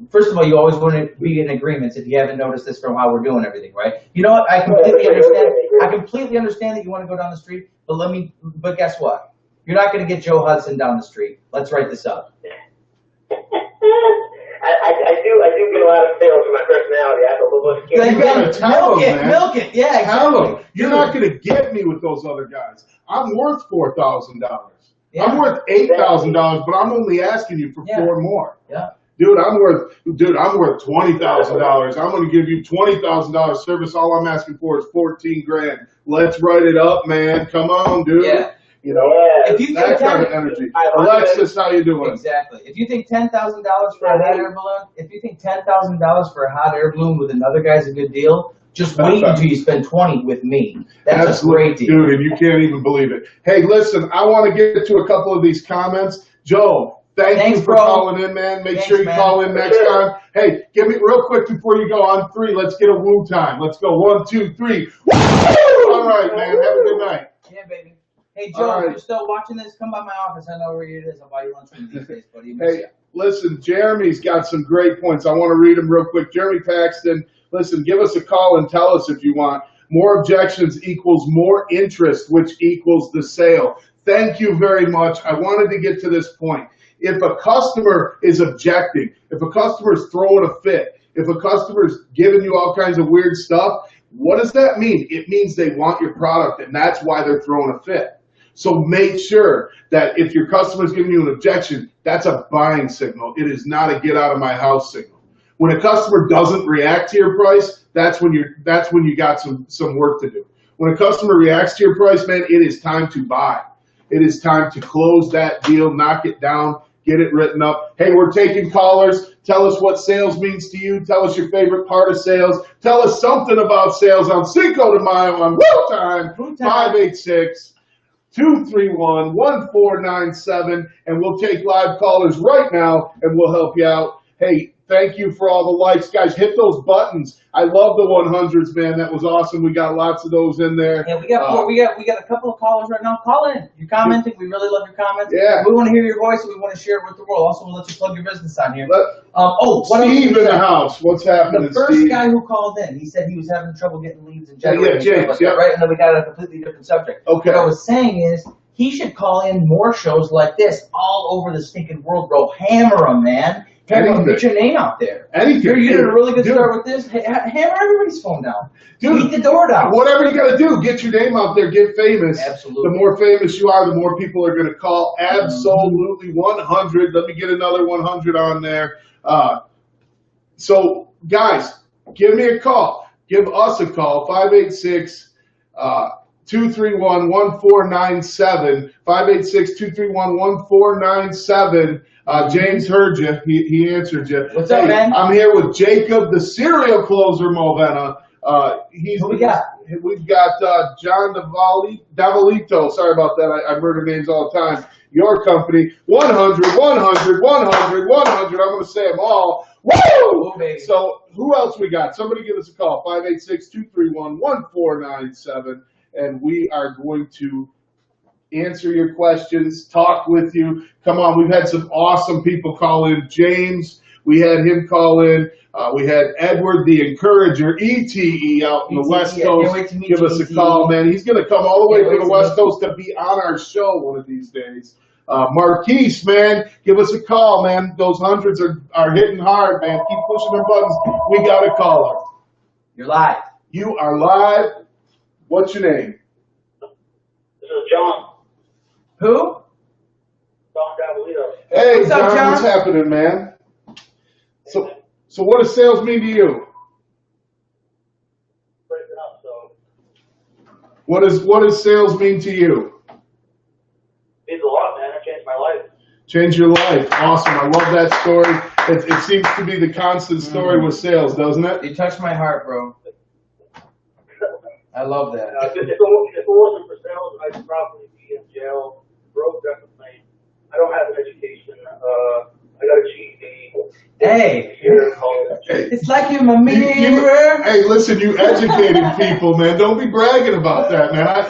first of all, you always want to be in agreements if you haven't noticed this from how we're doing everything, right? You know what? I completely understand. I completely understand that you want to go down the street, but guess what? You're not going to get Joe Hudson down the street. Let's write this up. I do get a lot of sales for my personality. I have a little You gotta tell them, man. Milk it. Yeah, exactly. You're not gonna get me with those other guys. I'm worth $4,000. Yeah. I'm worth $8,000, but I'm only asking you for 4 more. Yeah. Dude, I'm worth $20,000. I'm gonna give you $20,000 service. All I'm asking for is 14 grand. Let's write it up, man. Come on, dude. Yeah. You know, if you that kind of energy. Alexis, how you doing? Exactly. If you think $10,000 for a hot air balloon, for a hot air balloon with another guy's a good deal, just wait until you spend 20 with me. That's Absolutely. A great deal. Dude, and you can't even believe it. Hey, listen, I want to get to a couple of these comments. Joe, thanks you for calling in, man. Make sure you call in next time. Hey, give me real quick before you go on 3. Let's get a woo time. Let's go 1, 2, 3. Woo! All right, man. Have a good night. Yeah, baby. Hey, Joe, if you're still watching this, come by my office. I know where it is. I'll buy you lunch from these days, buddy. Hey, listen, Jeremy's got some great points. I want to read them real quick. Jeremy Paxton, listen, give us a call and tell us if you want. More objections equals more interest, which equals the sale. Thank you very much. I wanted to get to this point. If a customer is objecting, if a customer is throwing a fit, if a customer is giving you all kinds of weird stuff, what does that mean? It means they want your product, and that's why they're throwing a fit. So make sure that if your customer is giving you an objection, that's a buying signal. It is not a get out of my house signal. When a customer doesn't react to your price, that's when you got some work to do. When a customer reacts to your price, man, it is time to buy. It is time to close that deal, knock it down, get it written up. Hey, we're taking callers. Tell us what sales means to you. Tell us your favorite part of sales. Tell us something about sales on Cinco de Mayo on Woooo Time, 586-231-1497, and we'll take live callers right now, and we'll help you out. Hey, thank you for all the likes. Guys, hit those buttons. I love the 100s, man. That was awesome. We got lots of those in there. Yeah, we got a couple of callers right now. Call in. You're commenting. We really love your comments. Yeah. We want to hear your voice, and we want to share it with the world. Also, we'll let you plug your business on here. Steve in the house. What's happening, The first Steve? guy who called in, he said he was having trouble getting leads and generating. Yeah, James, right? And then we got a completely different subject. Okay. What I was saying is, he should call in more shows like this all over the stinking world, bro. Hammer them, man. Hammer, get your name out there. Anything. You did a really good start with this. Hammer everybody's phone down. Beat the door down. Whatever you got to do, get your name out there, get famous. Absolutely. The more famous you are, the more people are going to call. Absolutely 100. Let me get another 100 on there. So, guys, give me a call. Give us a call, 586 586-231-1497. 586-231-1497. James heard you. He answered you. What's up, man? I'm here with Jacob, the serial closer, Mulvena. Who we got? We've got John Davalito. Sorry about that. I murder names all the time. Your company, 100, 100, 100, 100. I'm going to say them all. Woo! So who else we got? Somebody give us a call, 586-231-1497, and we are going to answer your questions, talk with you. Come on, we've had some awesome people call in. James, we had him call in. We had Edward, the Encourager, ETE, out in the West Coast. Give us a call, man. He's going to come all the way from the West Coast to be on our show one of these days. Marquise, man, give us a call, man. Those hundreds are hitting hard, man. Keep pushing the buttons. We got a caller. You're live. You are live. What's your name? This is John. Who? John Davalito. Hey, What's up, John? What's happening, man? So what does sales mean to you? Breaking up, so What does sales mean to you? means a lot, man. It changed my life. Change your life. Awesome. I love that story. It seems to be the constant story with sales, doesn't it? You touched my heart, bro. I love that. If it wasn't for sales, I'd probably be in jail. Broke, definitely. I don't have an education. I got a GED. Hey, Year in college. it's like you're my mirror. Hey, listen, you educating people, man. Don't be bragging about that, man.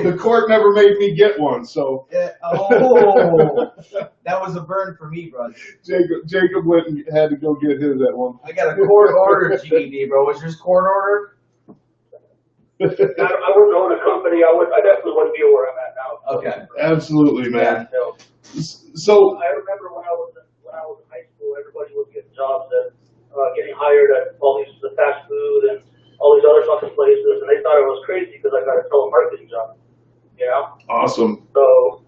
The court never made me get one, so. Oh, that was a burn for me, bro. Jacob went and had to go get his at one. I got a court order GED, bro. Was yours court order? I wouldn't own a company. I definitely wouldn't be where I'm at now. Okay. Absolutely, man. So, So, I remember when I was in high school, everybody was getting jobs at getting hired at all these the fast food and all these other fucking places, and they thought it was crazy because I got a telemarketing job. You know. awesome. So,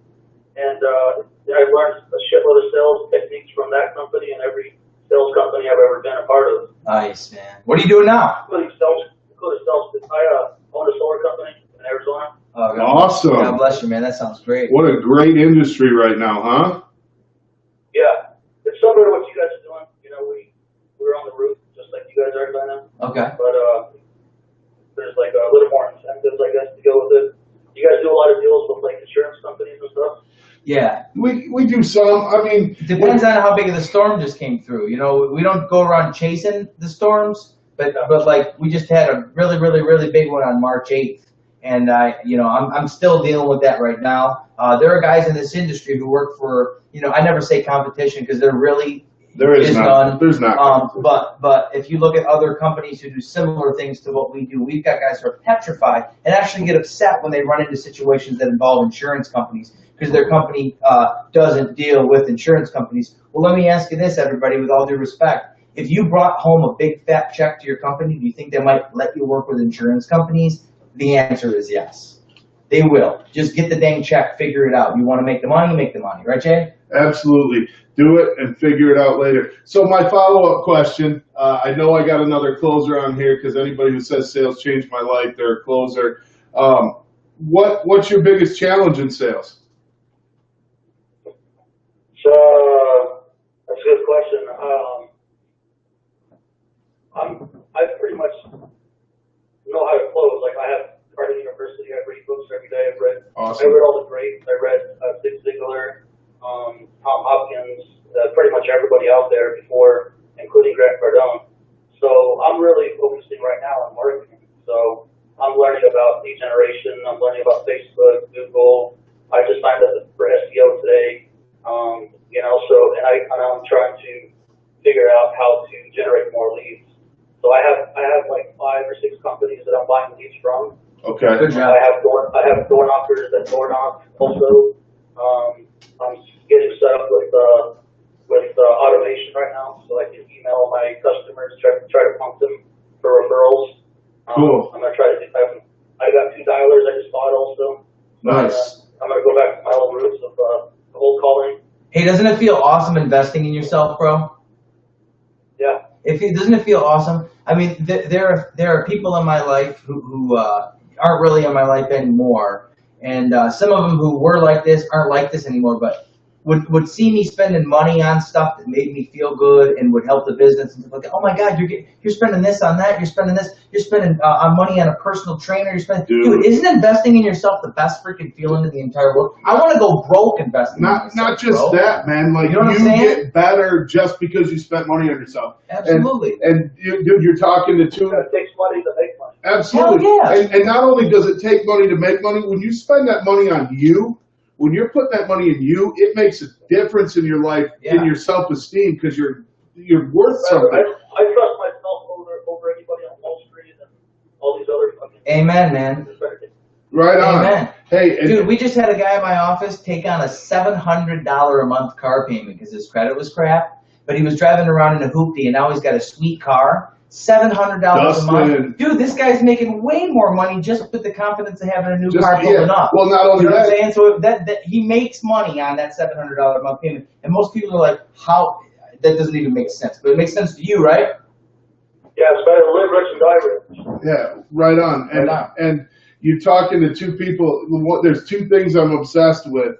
and I learned a shitload of sales techniques from that company and every sales company I've ever been a part of. Nice, man. What are you doing now? Including sales. I own a solar company in Arizona. Oh, God. Awesome. God bless you, man. That sounds great. What a great industry right now, huh? Yeah, it's similar to what you guys are doing. You know, we're on the roof just like you guys are right now. Okay. But there's like a little more incentives, I guess, to go with it. You guys do a lot of deals with like insurance companies and stuff. Yeah. We do some. I mean, Depends on how big of the storm just came through. You know, we don't go around chasing the storms, but like we just had a really, really, really big one on March 8th. And I'm still dealing with that right now. There are guys in this industry who work for, I never say competition because there is none. There's not. But if you look at other companies who do similar things to what we do, we've got guys who are petrified and actually get upset when they run into situations that involve insurance companies because their company doesn't deal with insurance companies. Well, let me ask you this, everybody, with all due respect. If you brought home a big fat check to your company, do you think they might let you work with insurance companies? The answer is yes. They will. Just get the dang check, figure it out. You want to make the money, make the money. Right, Jay? Absolutely. Do it and figure it out later. So my follow-up question, I know I got another closer on here because anybody who says sales changed my life, they're a closer. What's your biggest challenge in sales? So that's a good question. I pretty much know how to close. Like I have part of the university. I read books every day. Awesome. I read all the greats. I read Zig Ziglar, Tom Hopkins, pretty much everybody out there before, including Grant Cardone. So I'm really focusing right now on marketing. So I'm learning about lead generation. I'm learning about Facebook, Google. I just signed up for SEO today. I'm trying to figure out how to generate more leads. So I have like 5 or 6 companies that I'm buying leads from. Okay. Good job. I have door knockers that door knock also. I'm getting set up with automation right now, so I can email my customers, try to pump them for referrals. Cool. I'm gonna try to do. I got 2 dialers I just bought also. Nice. I'm gonna go back to my old roots of cold calling. Hey, doesn't it feel awesome investing in yourself, bro? Yeah. Doesn't it feel awesome? I mean, there are people in my life who aren't really in my life anymore. And some of them who were like this aren't like this anymore, but would see me spending money on stuff that made me feel good and would help the business and like, oh my God, you're spending this on that, you're spending on money on a personal trainer, you're spending, dude, isn't investing in yourself the best freaking feeling in the entire world? I want to go broke investing in myself. Not just that, man. Like, you know what I'm saying? Get better just because you spent money on yourself. Absolutely. And dude, you're talking to two. It takes money to make money. Absolutely. Hell yeah. And not only does it take money to make money, when you spend that money on you, when you're putting that money in you, it makes a difference in your life, in your self-esteem, because you're worth something. I trust myself over anybody on Wall Street and all these other fucking. Amen, man. Right on. Amen. Hey, dude, we just had a guy in my office take on a $700 a month car payment because his credit was crap, but he was driving around in a hoopty, and now he's got a sweet car. $700 a month. Dude, this guy's making way more money just with the confidence of having a new car pulling up. Well, not only you know what I'm saying? So that he makes money on that $700 a month payment. And most people are like, how? That doesn't even make sense. But it makes sense to you, right? Yeah, it's better to live rich and die rich. Yeah, right on. And you're talking to two people. There's two things I'm obsessed with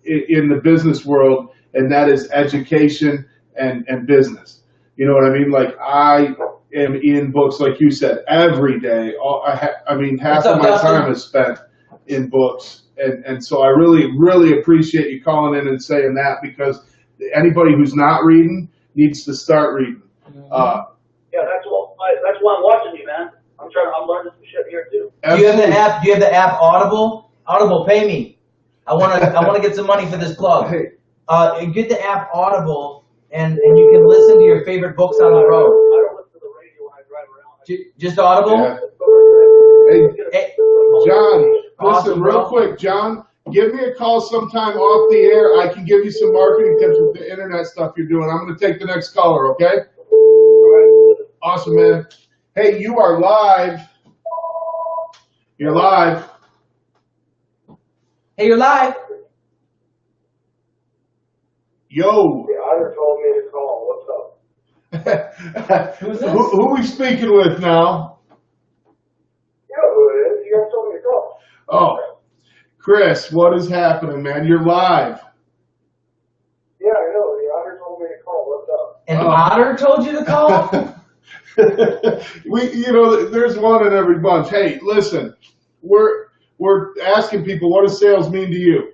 in the business world, and that is education and business. You know what I mean? Like, I am in books, like you said, every day. Half of my time is spent in books. And so I really, really appreciate you calling in and saying that, because anybody who's not reading needs to start reading. Yeah, that's why I'm watching you, man. I'm learning some shit here too. Do you have the app Audible? Audible, pay me. I wanna get some money for this plug. Hey. Get the app Audible. And you can listen to your favorite books on the road. I don't listen to the radio when I drive around. Just Audible? Yeah. Hey, John, listen, real quick, John, give me a call sometime off the air. I can give you some marketing tips with the internet stuff you're doing. I'm going to take the next caller, okay? Awesome, man. Hey, you are live. You're live. Hey, you're live. Yo. The auditor told me to call. What's up? Who's this? Who we speaking with now? You know who it is. You guys told me to call. Oh, Chris, what is happening, man? You're live. Yeah, I know. The auditor told me to call. What's up? An otter told you to call? There's one in every bunch. Hey, listen, we're asking people, what does sales mean to you?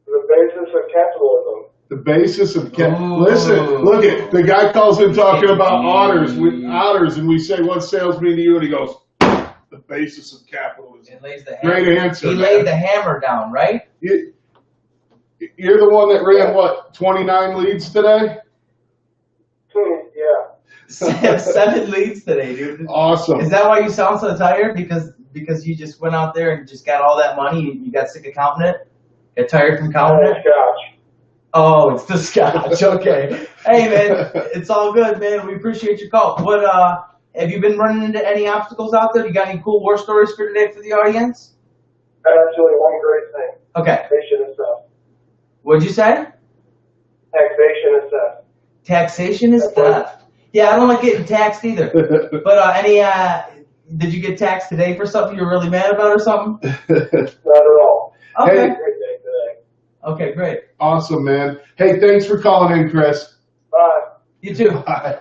The basis of capitalism. The basis of listen, look at the guy calls in talking about otters, and we say, "What's sales mean to you?" And he goes, "The basis of capitalism." Great answer. He laid the hammer down, right? You're the one that ran what, 29 leads today? Yeah. 7 leads today, dude. Awesome. Is that why you sound so tired? Because you just went out there and just got all that money. You got sick of counting it. Got tired from counting it. Scotch. Oh, it's the scotch. Okay. Hey, man, it's all good, man. We appreciate your call. What have you been running into any obstacles out there? You got any cool war stories for today for the audience? Actually, one great thing. Okay. Taxation is theft. What'd you say? Taxation is theft. Taxation is theft. Yeah, I don't like getting taxed either. But did you get taxed today for something you're really mad about or something? Not at all. Okay. Hey. Great day today. Okay, great. Awesome, man. Hey, thanks for calling in, Chris. Bye. You too. Bye.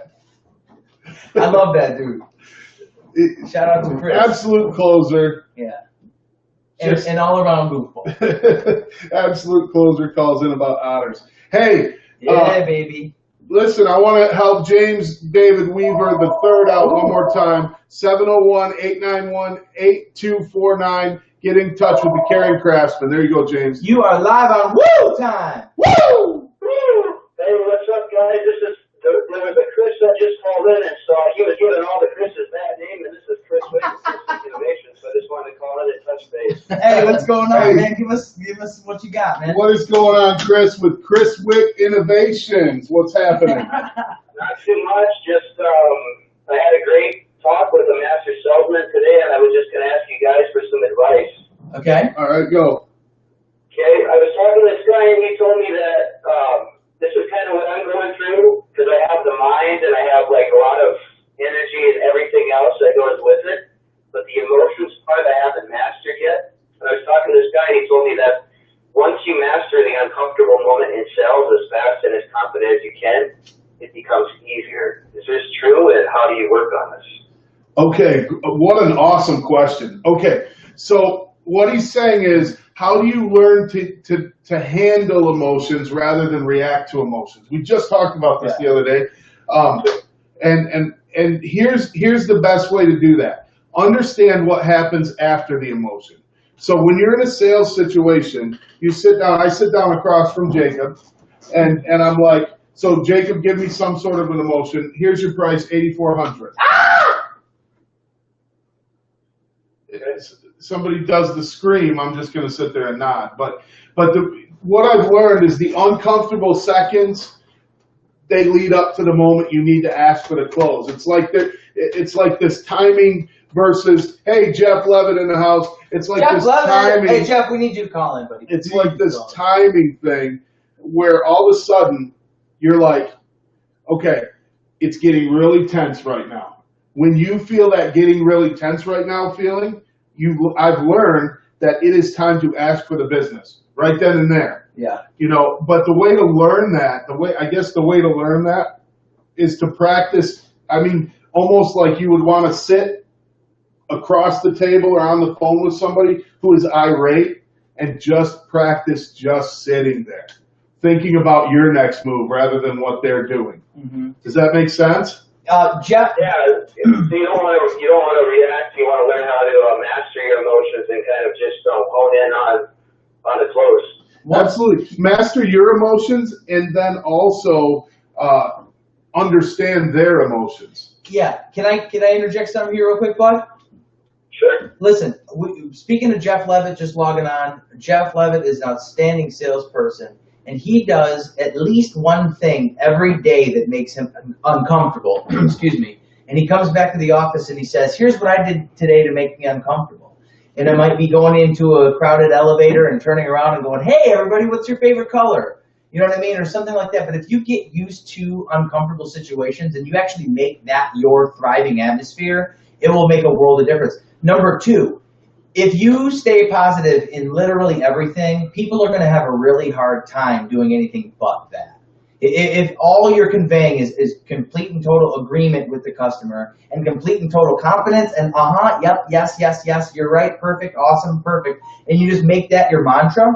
I love that dude. Shout out to Chris. Absolute closer. Yeah. And all around goofball. Absolute closer calls in about otters. Hey. Yeah, baby. Listen, I want to help James David Weaver III out one more time. 701-891-8249. Get in touch with the Caring Craftsman. There you go, James. You are live on Woooo Time. Woo! Hey, what's up, guys? There was a Chris that just called in, and so he was giving all the Chris's that name, and this is Chris Wick with Systems Innovation, so I just wanted to call in and touch base. Hey, what's going on, man? Give us what you got, man. What is going on, Chris, with Chris Wick Innovations? What's happening? Not too much, just I had a great talk with a master salesman today, and I was just going to ask you guys for some advice. Okay. All right, go. Okay, I was talking to this guy, and he told me that this is kind of what I'm going through, because I have the mind, and I have like a lot of energy and everything else that goes with Okay, what an awesome question. Okay, so what he's saying is, how do you learn to handle emotions rather than react to emotions? We just talked about this the other day, and here's the best way to do that. Understand what happens after the emotion. So when you're in a sales situation, you sit down. I sit down across from Jacob, and I'm like, so Jacob, give me some sort of an emotion. Here's your price, $8,400. Somebody does the scream, I'm just going to sit there and nod. But what I've learned is the uncomfortable seconds, they lead up to the moment you need to ask for the close. It's like this timing versus, hey, Jeff Levitt in the house. It's like Jeff this Levitt. timing. Hey, Jeff, we need you to call in, buddy. It's like this timing thing where all of a sudden you're like, okay, it's getting really tense right now. When you feel that getting really tense right now feeling, I've learned that it is time to ask for the business right then and there. Yeah. You know, but the way to learn that, the way to learn that is to practice. I mean, almost like you would want to sit across the table or on the phone with somebody who is irate and just practice just sitting there, thinking about your next move rather than what they're doing. Mm-hmm. Does that make sense? Jeff. Yeah, so you don't want to react. You want to learn how to master your emotions and kind of just hone in on the close. Absolutely, master your emotions and then also understand their emotions. Yeah, can I interject something here real quick, bud? Sure. Listen, speaking of Jeff Levitt, just logging on. Jeff Levitt is an outstanding salesperson. And he does at least one thing every day that makes him uncomfortable. Excuse me. And he comes back to the office and he says, here's what I did today to make me uncomfortable. And it might be going into a crowded elevator and turning around and going, hey, everybody, what's your favorite color? You know what I mean? Or something like that. But if you get used to uncomfortable situations and you actually make that your thriving atmosphere, it will make a world of difference. Number two, if you stay positive in literally everything, people are going to have a really hard time doing anything but that. If all you're conveying is complete and total agreement with the customer and complete and total confidence and yep, yes, you're right, perfect, awesome, perfect, and you just make that your mantra,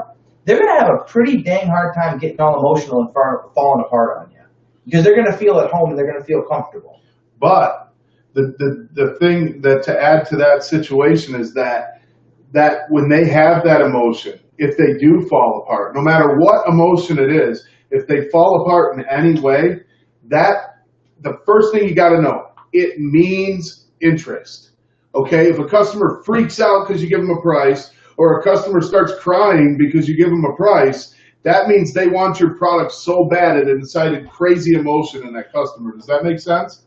they're going to have a pretty dang hard time getting all emotional and falling apart on you because they're going to feel at home and they're going to feel comfortable. But the thing that to add to that situation is that when they have that emotion, if they do fall apart, no matter what emotion it is, if they fall apart in any way, the first thing you got to know, it means interest. Okay, if a customer freaks out because you give them a price, or a customer starts crying because you give them a price, that means they want your product so bad it incited crazy emotion in that customer. Does that make sense?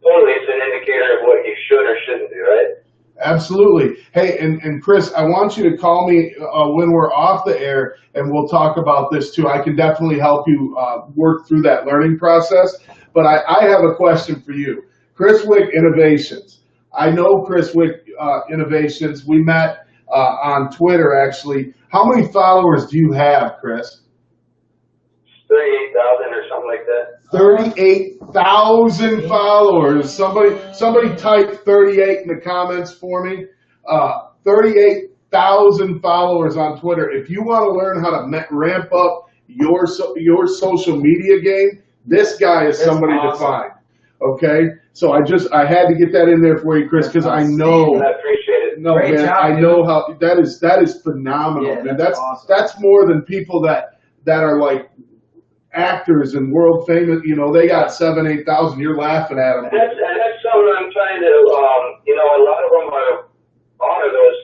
Totally, it's an indicator of what you should or shouldn't do, right? Absolutely. Hey, and Chris, I want you to call me when we're off the air, and we'll talk about this too. I can definitely help you work through that learning process. But I have a question for you. Chris Wick Innovations. I know Chris Wick Innovations. We met on Twitter, actually. How many followers do you have, Chris? 38,000 or something like that. 38,000 followers. Somebody type 38 in the comments for me. 38,000 followers on Twitter. If you want to learn how to ramp up your social media game, this guy is somebody to find. Okay, so I had to get that in there for you, Chris, because I know. I appreciate it. No, Great man, job, I know how that is phenomenal. Yeah, man. that's awesome. That's more than people that are like actors and world famous. You know, they got 7,000, 8,000. You're laughing at them. That's something I'm trying to. A lot of them are those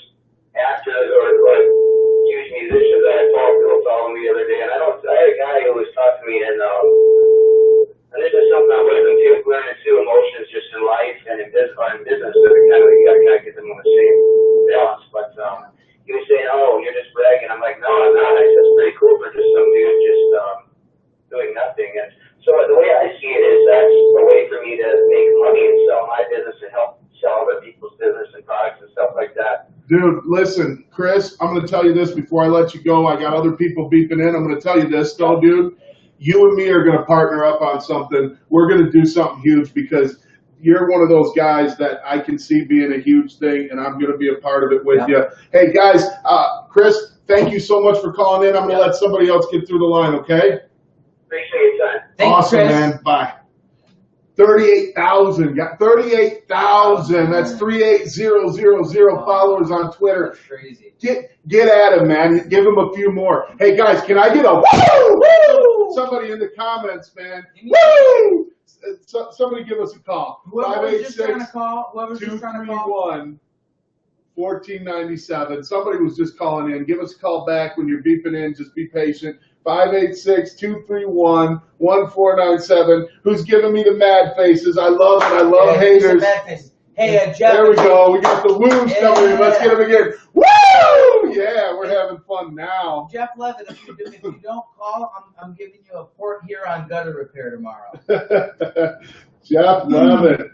actors or like huge musicians that I talked to following me the other day, and I had a guy who was talking to me and this is something I'm learning too, emotions just in life and in business. So you gotta get them on the same balance. But he was saying, "Oh, you're just bragging." I'm like, "No, I'm not." I said, "It's pretty cool for just some dude just doing nothing." And so the way I see it is that's a way for me to make money and sell my business and help sell other people's business and products and stuff like that. Dude, listen, Chris, I'm going to tell you this before I let you go. I got other people beeping in. I'm going to tell you this, though, dude. You and me are going to partner up on something. We're going to do something huge because you're one of those guys that I can see being a huge thing, and I'm going to be a part of it with you. Hey, guys, Chris, thank you so much for calling in. I'm going to let somebody else get through the line, okay? Appreciate your time. Awesome, man. Bye. 38,000. Got 38,000. That's 38000 followers on Twitter. That's crazy. Get at him, man. Give him a few more. Hey, guys, can I get a woo? Woo! Somebody in the comments, man. Woo! Somebody give us a call. Whoever was just trying to call. 1497. Somebody was just calling in. Give us a call back when you're beeping in. Just be patient. 586-231-1497. Who's giving me the mad faces? I love it. I love haters. Mad faces. Hey, Jeff. There we go. We got the woos coming in. Let's get them again. Woo! Yeah, we're having fun now. Jeff Levitt, if you don't call, I'm giving you a Port Huron gutter repair tomorrow. Jeff Levitt.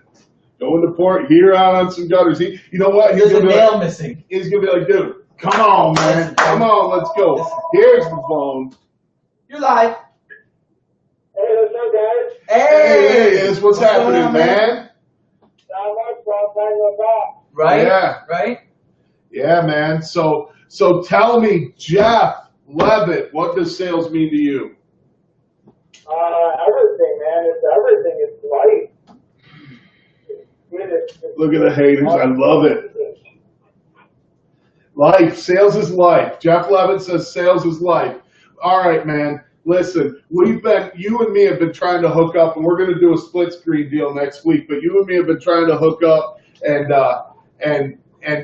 Going to Port Huron on some gutters. You know what? There's a nail missing. He's going to be like, dude, come on, man. Come on, let's go. Here's the phone. You're live. Hey, what's up, guys? Hey, what's happening, on, man? Not much, long time no talk. Right? Yeah. Right? Yeah, man. So tell me, Jeff Levitt, what does sales mean to you? Everything, man. It's everything. It's life. Look at the haters. I love it. Life. Sales is life. Jeff Levitt says sales is life. All right, man. Listen, you and me have been trying to hook up, and we're going to do a split screen deal next week. But you and me have been trying to hook up and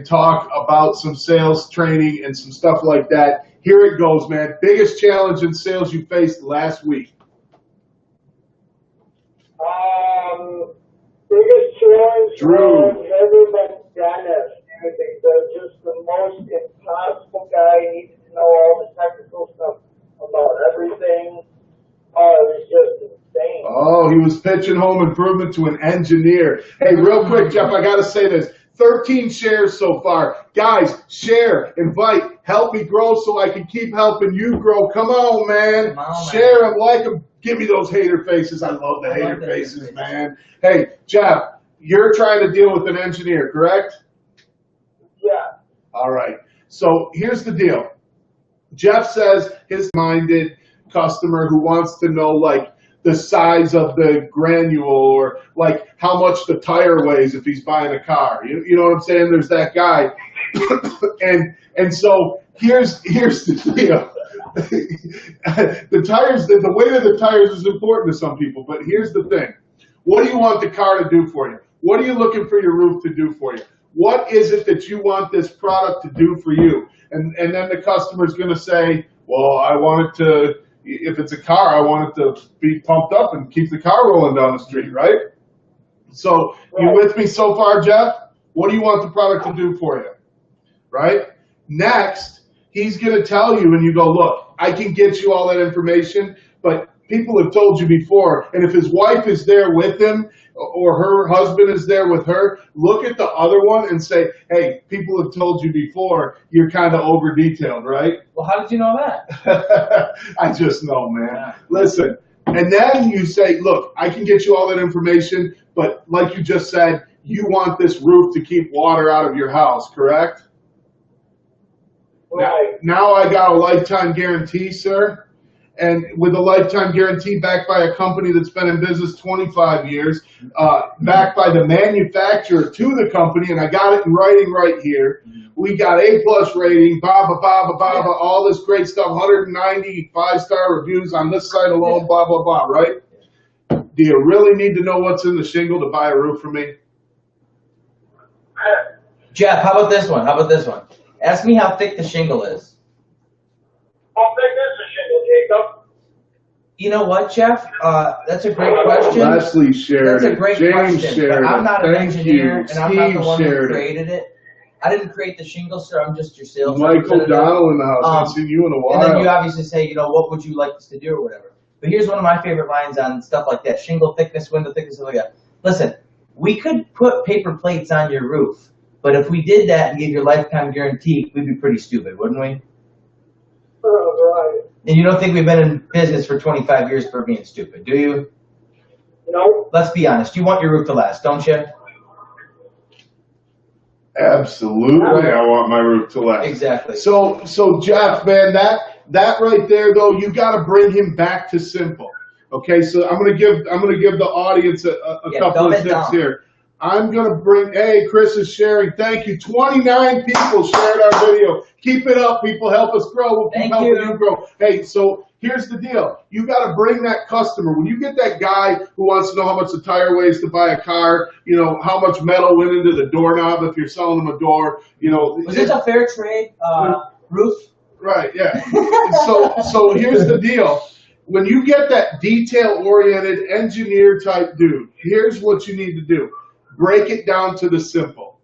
talk about some sales training and some stuff like that. Here it goes, man. Biggest challenge in sales you faced last week. Biggest challenge Drew. was everybody's Dennis. He's just the most impossible guy. He needed to know all the technical stuff about everything. Oh, it was just insane. Oh, he was pitching home improvement to an engineer. Hey, real quick, Jeff, I got to say this. 13 shares so far. Guys, share, invite, help me grow so I can keep helping you grow. Come on, man. Share them, like them. Give me those hater faces. I love the hater faces, man. Hey, Jeff, you're trying to deal with an engineer, correct? Yeah. All right. So here's the deal. Jeff says his minded customer who wants to know, like, the size of the granule or, like, how much the tire weighs if he's buying a car. You know what I'm saying? There's that guy. and so here's the deal. The tires, the weight of the tires is important to some people, but here's the thing. What do you want the car to do for you? What are you looking for your roof to do for you? What is it that you want this product to do for you? And then the customer's going to say, well, I want it to, if it's a car, I want it to be pumped up and keep the car rolling down the street, right? So you with me so far, Jeff? What do you want the product to do for you, right? Next, he's going to tell you, and you go, look, I can get you all that information, but people have told you before, and if his wife is there with him or her husband is there with her, look at the other one and say, hey, people have told you before, you're kind of over-detailed, right? Well, how did you know that? I just know, man. Yeah. Listen, and then you say, look, I can get you all that information, but like you just said, you want this roof to keep water out of your house, correct? Right. Now I got a lifetime guarantee, sir. And with a lifetime guarantee backed by a company that's been in business 25 years, backed by the manufacturer to the company, and I got it in writing right here. We got A+ rating, all this great stuff, 190 5-star reviews on this site alone, blah, blah, blah, right? Do you really need to know what's in the shingle to buy a roof from me? Jeff, how about this one? Ask me how thick the shingle is. How thick is the shingle, Jacob? You know what, Jeff? That's a great question. Leslie shared That's a great it. James question. shared but I'm not an Thank engineer, you. and I'm not the one who shared created it. I didn't create the shingle, sir. I'm just your sales Michael representative. Donnell in the house. I haven't seen you in a while. And then you obviously say, what would you like us to do or whatever. But here's one of my favorite lines on stuff like that. Shingle thickness, window thickness, stuff like that. Listen, we could put paper plates on your roof, but if we did that and gave you a lifetime guarantee, we'd be pretty stupid, wouldn't we? Right. And you don't think we've been in business for 25 years for being stupid, do you? You know? Let's be honest. You want your roof to last, don't you? Absolutely, I want my roof to last. Exactly. So Jeff, man, that right there, though, you got to bring him back to simple. Okay, so I'm gonna give the audience a couple of tips here. I'm gonna bring. Hey, Chris is sharing. Thank you. 29 people shared our video. Keep it up, people. Help us grow. We'll keep helping you grow. Hey, so here's the deal. You got to bring that customer. When you get that guy who wants to know how much the tire weighs to buy a car, you know, how much metal went into the doorknob if you're selling them a door, you know. Was this a fair trade roof? Right, yeah. So here's the deal. When you get that detail-oriented engineer-type dude, here's what you need to do. Break it down to the simple.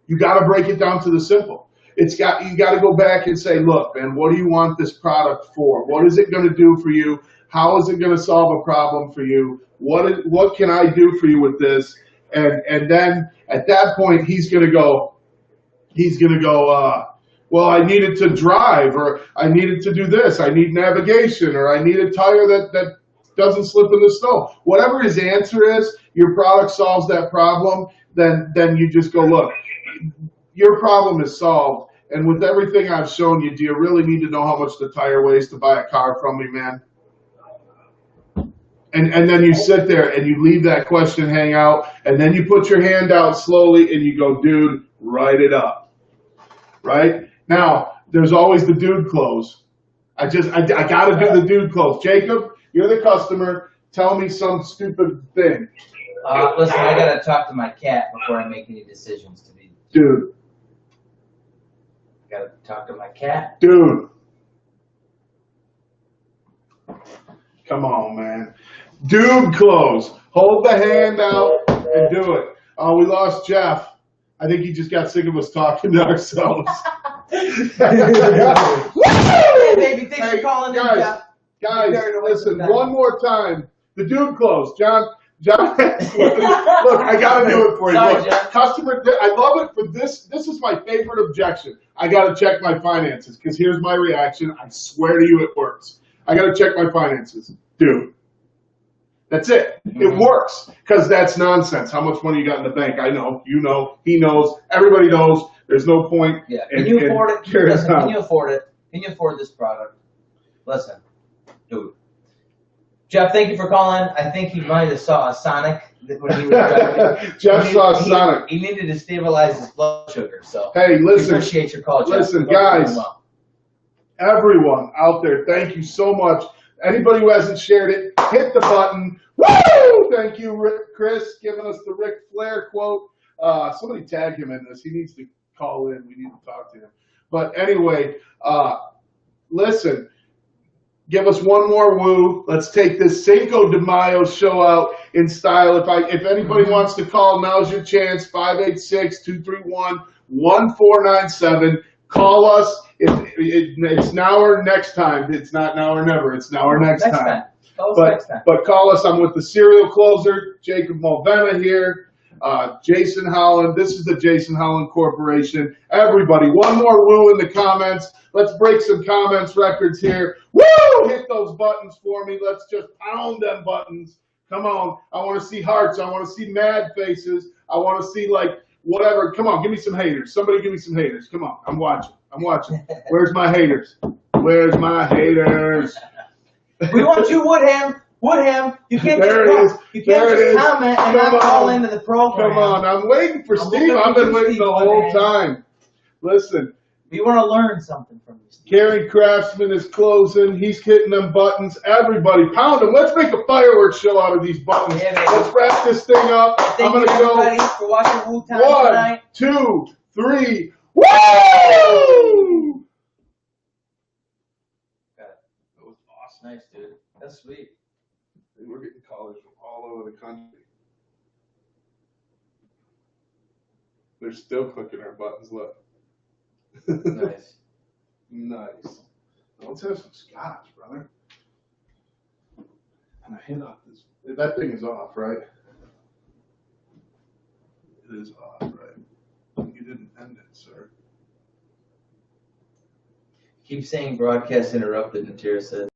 You got to break it down to the simple. You got to go back and say, look, man, what do you want this product for? What is it going to do for you? How is it going to solve a problem for you? What can I do for you with this? And then at that point, he's going to go, well, I needed to drive, or I needed to do this. I need navigation, or I need a tire that doesn't slip in the snow. Whatever his answer is, your product solves that problem, then you just go, look, your problem is solved. And with everything I've shown you, do you really need to know how much the tire weighs to buy a car from me, man? And then you sit there and you leave that question hang out, and then you put your hand out slowly and you go, dude, write it up. Right? Now, there's always the dude close. I got to do the dude close. Jacob, you're the customer. Tell me some stupid thing. Listen, I got to talk to my cat before I make any decisions to be. Dude. I got to talk to my cat. Dude. Come on, man. Dude close. Hold the hand out and do it. Oh, we lost Jeff. I think he just got sick of us talking to ourselves. Hey, baby, thanks for calling in, Jeff. Guys, listen, one more time. The dude close. John, look, I got to do it for you. Sorry, look, Jeff. Customer, I love it for this. This is my favorite objection. I got to check my finances, because here's my reaction. I swear to you it works. I got to check my finances. Dude. That's it. It works, because that's nonsense. How much money you got in the bank? I know. You know. He knows. Everybody knows. There's no point. Yeah. Can you afford it? Listen, can you afford it? Can you afford this product? Listen, dude. Jeff, thank you for calling. I think he might have saw a Sonic when he was driving. Jeff saw Sonic. He needed to stabilize his blood sugar. So hey, listen. Appreciate your call, Jeff. Listen, guys. Everyone out there, thank you so much. Anybody who hasn't shared it, hit the button. Woo! Thank you, Chris, giving us the Ric Flair quote. Somebody tag him in this. He needs to call in. We need to talk to him. But anyway, listen, give us one more woo. Let's take this Cinco de Mayo show out in style. If anybody wants to call, now's your chance. 586-231-1497. Call us. It's now or next time. It's not now or never. It's now or next time. But call us. I'm with the serial closer, Jacob Mulvanna here. Jason Howland. This is the Jason Howland Corporation. Everybody, one more woo in the comments. Let's break some comments records here. Woo! Hit those buttons for me. Let's just pound them buttons. Come on. I want to see hearts. I want to see mad faces. I want to see, like, whatever. Come on. Give me some haters. Somebody give me some haters. Come on. I'm watching. Where's my haters? Where's my haters? We want you, Woodham. You can't just comment and not call into the program. Come on, I'm waiting for Steve. I've been waiting the whole time. Listen. We want to learn something from you, Steve. Gary Craftsman is closing. He's hitting them buttons. Everybody, pound them. Let's make a fireworks show out of these buttons. Yeah, let's wrap this thing up. I'm going to go. Thank you, everybody, for watching Woooo Time tonight. 1, 2, 3. Woo! That was awesome. Nice, dude. That's sweet. We're getting callers from all over the country. They're still clicking our buttons. Look. Nice. Nice. Let's have some scotch, brother. And I hit off this. That thing is off, right? It is off, right? You didn't end it, sir. Keep saying broadcast interrupted, Natira said.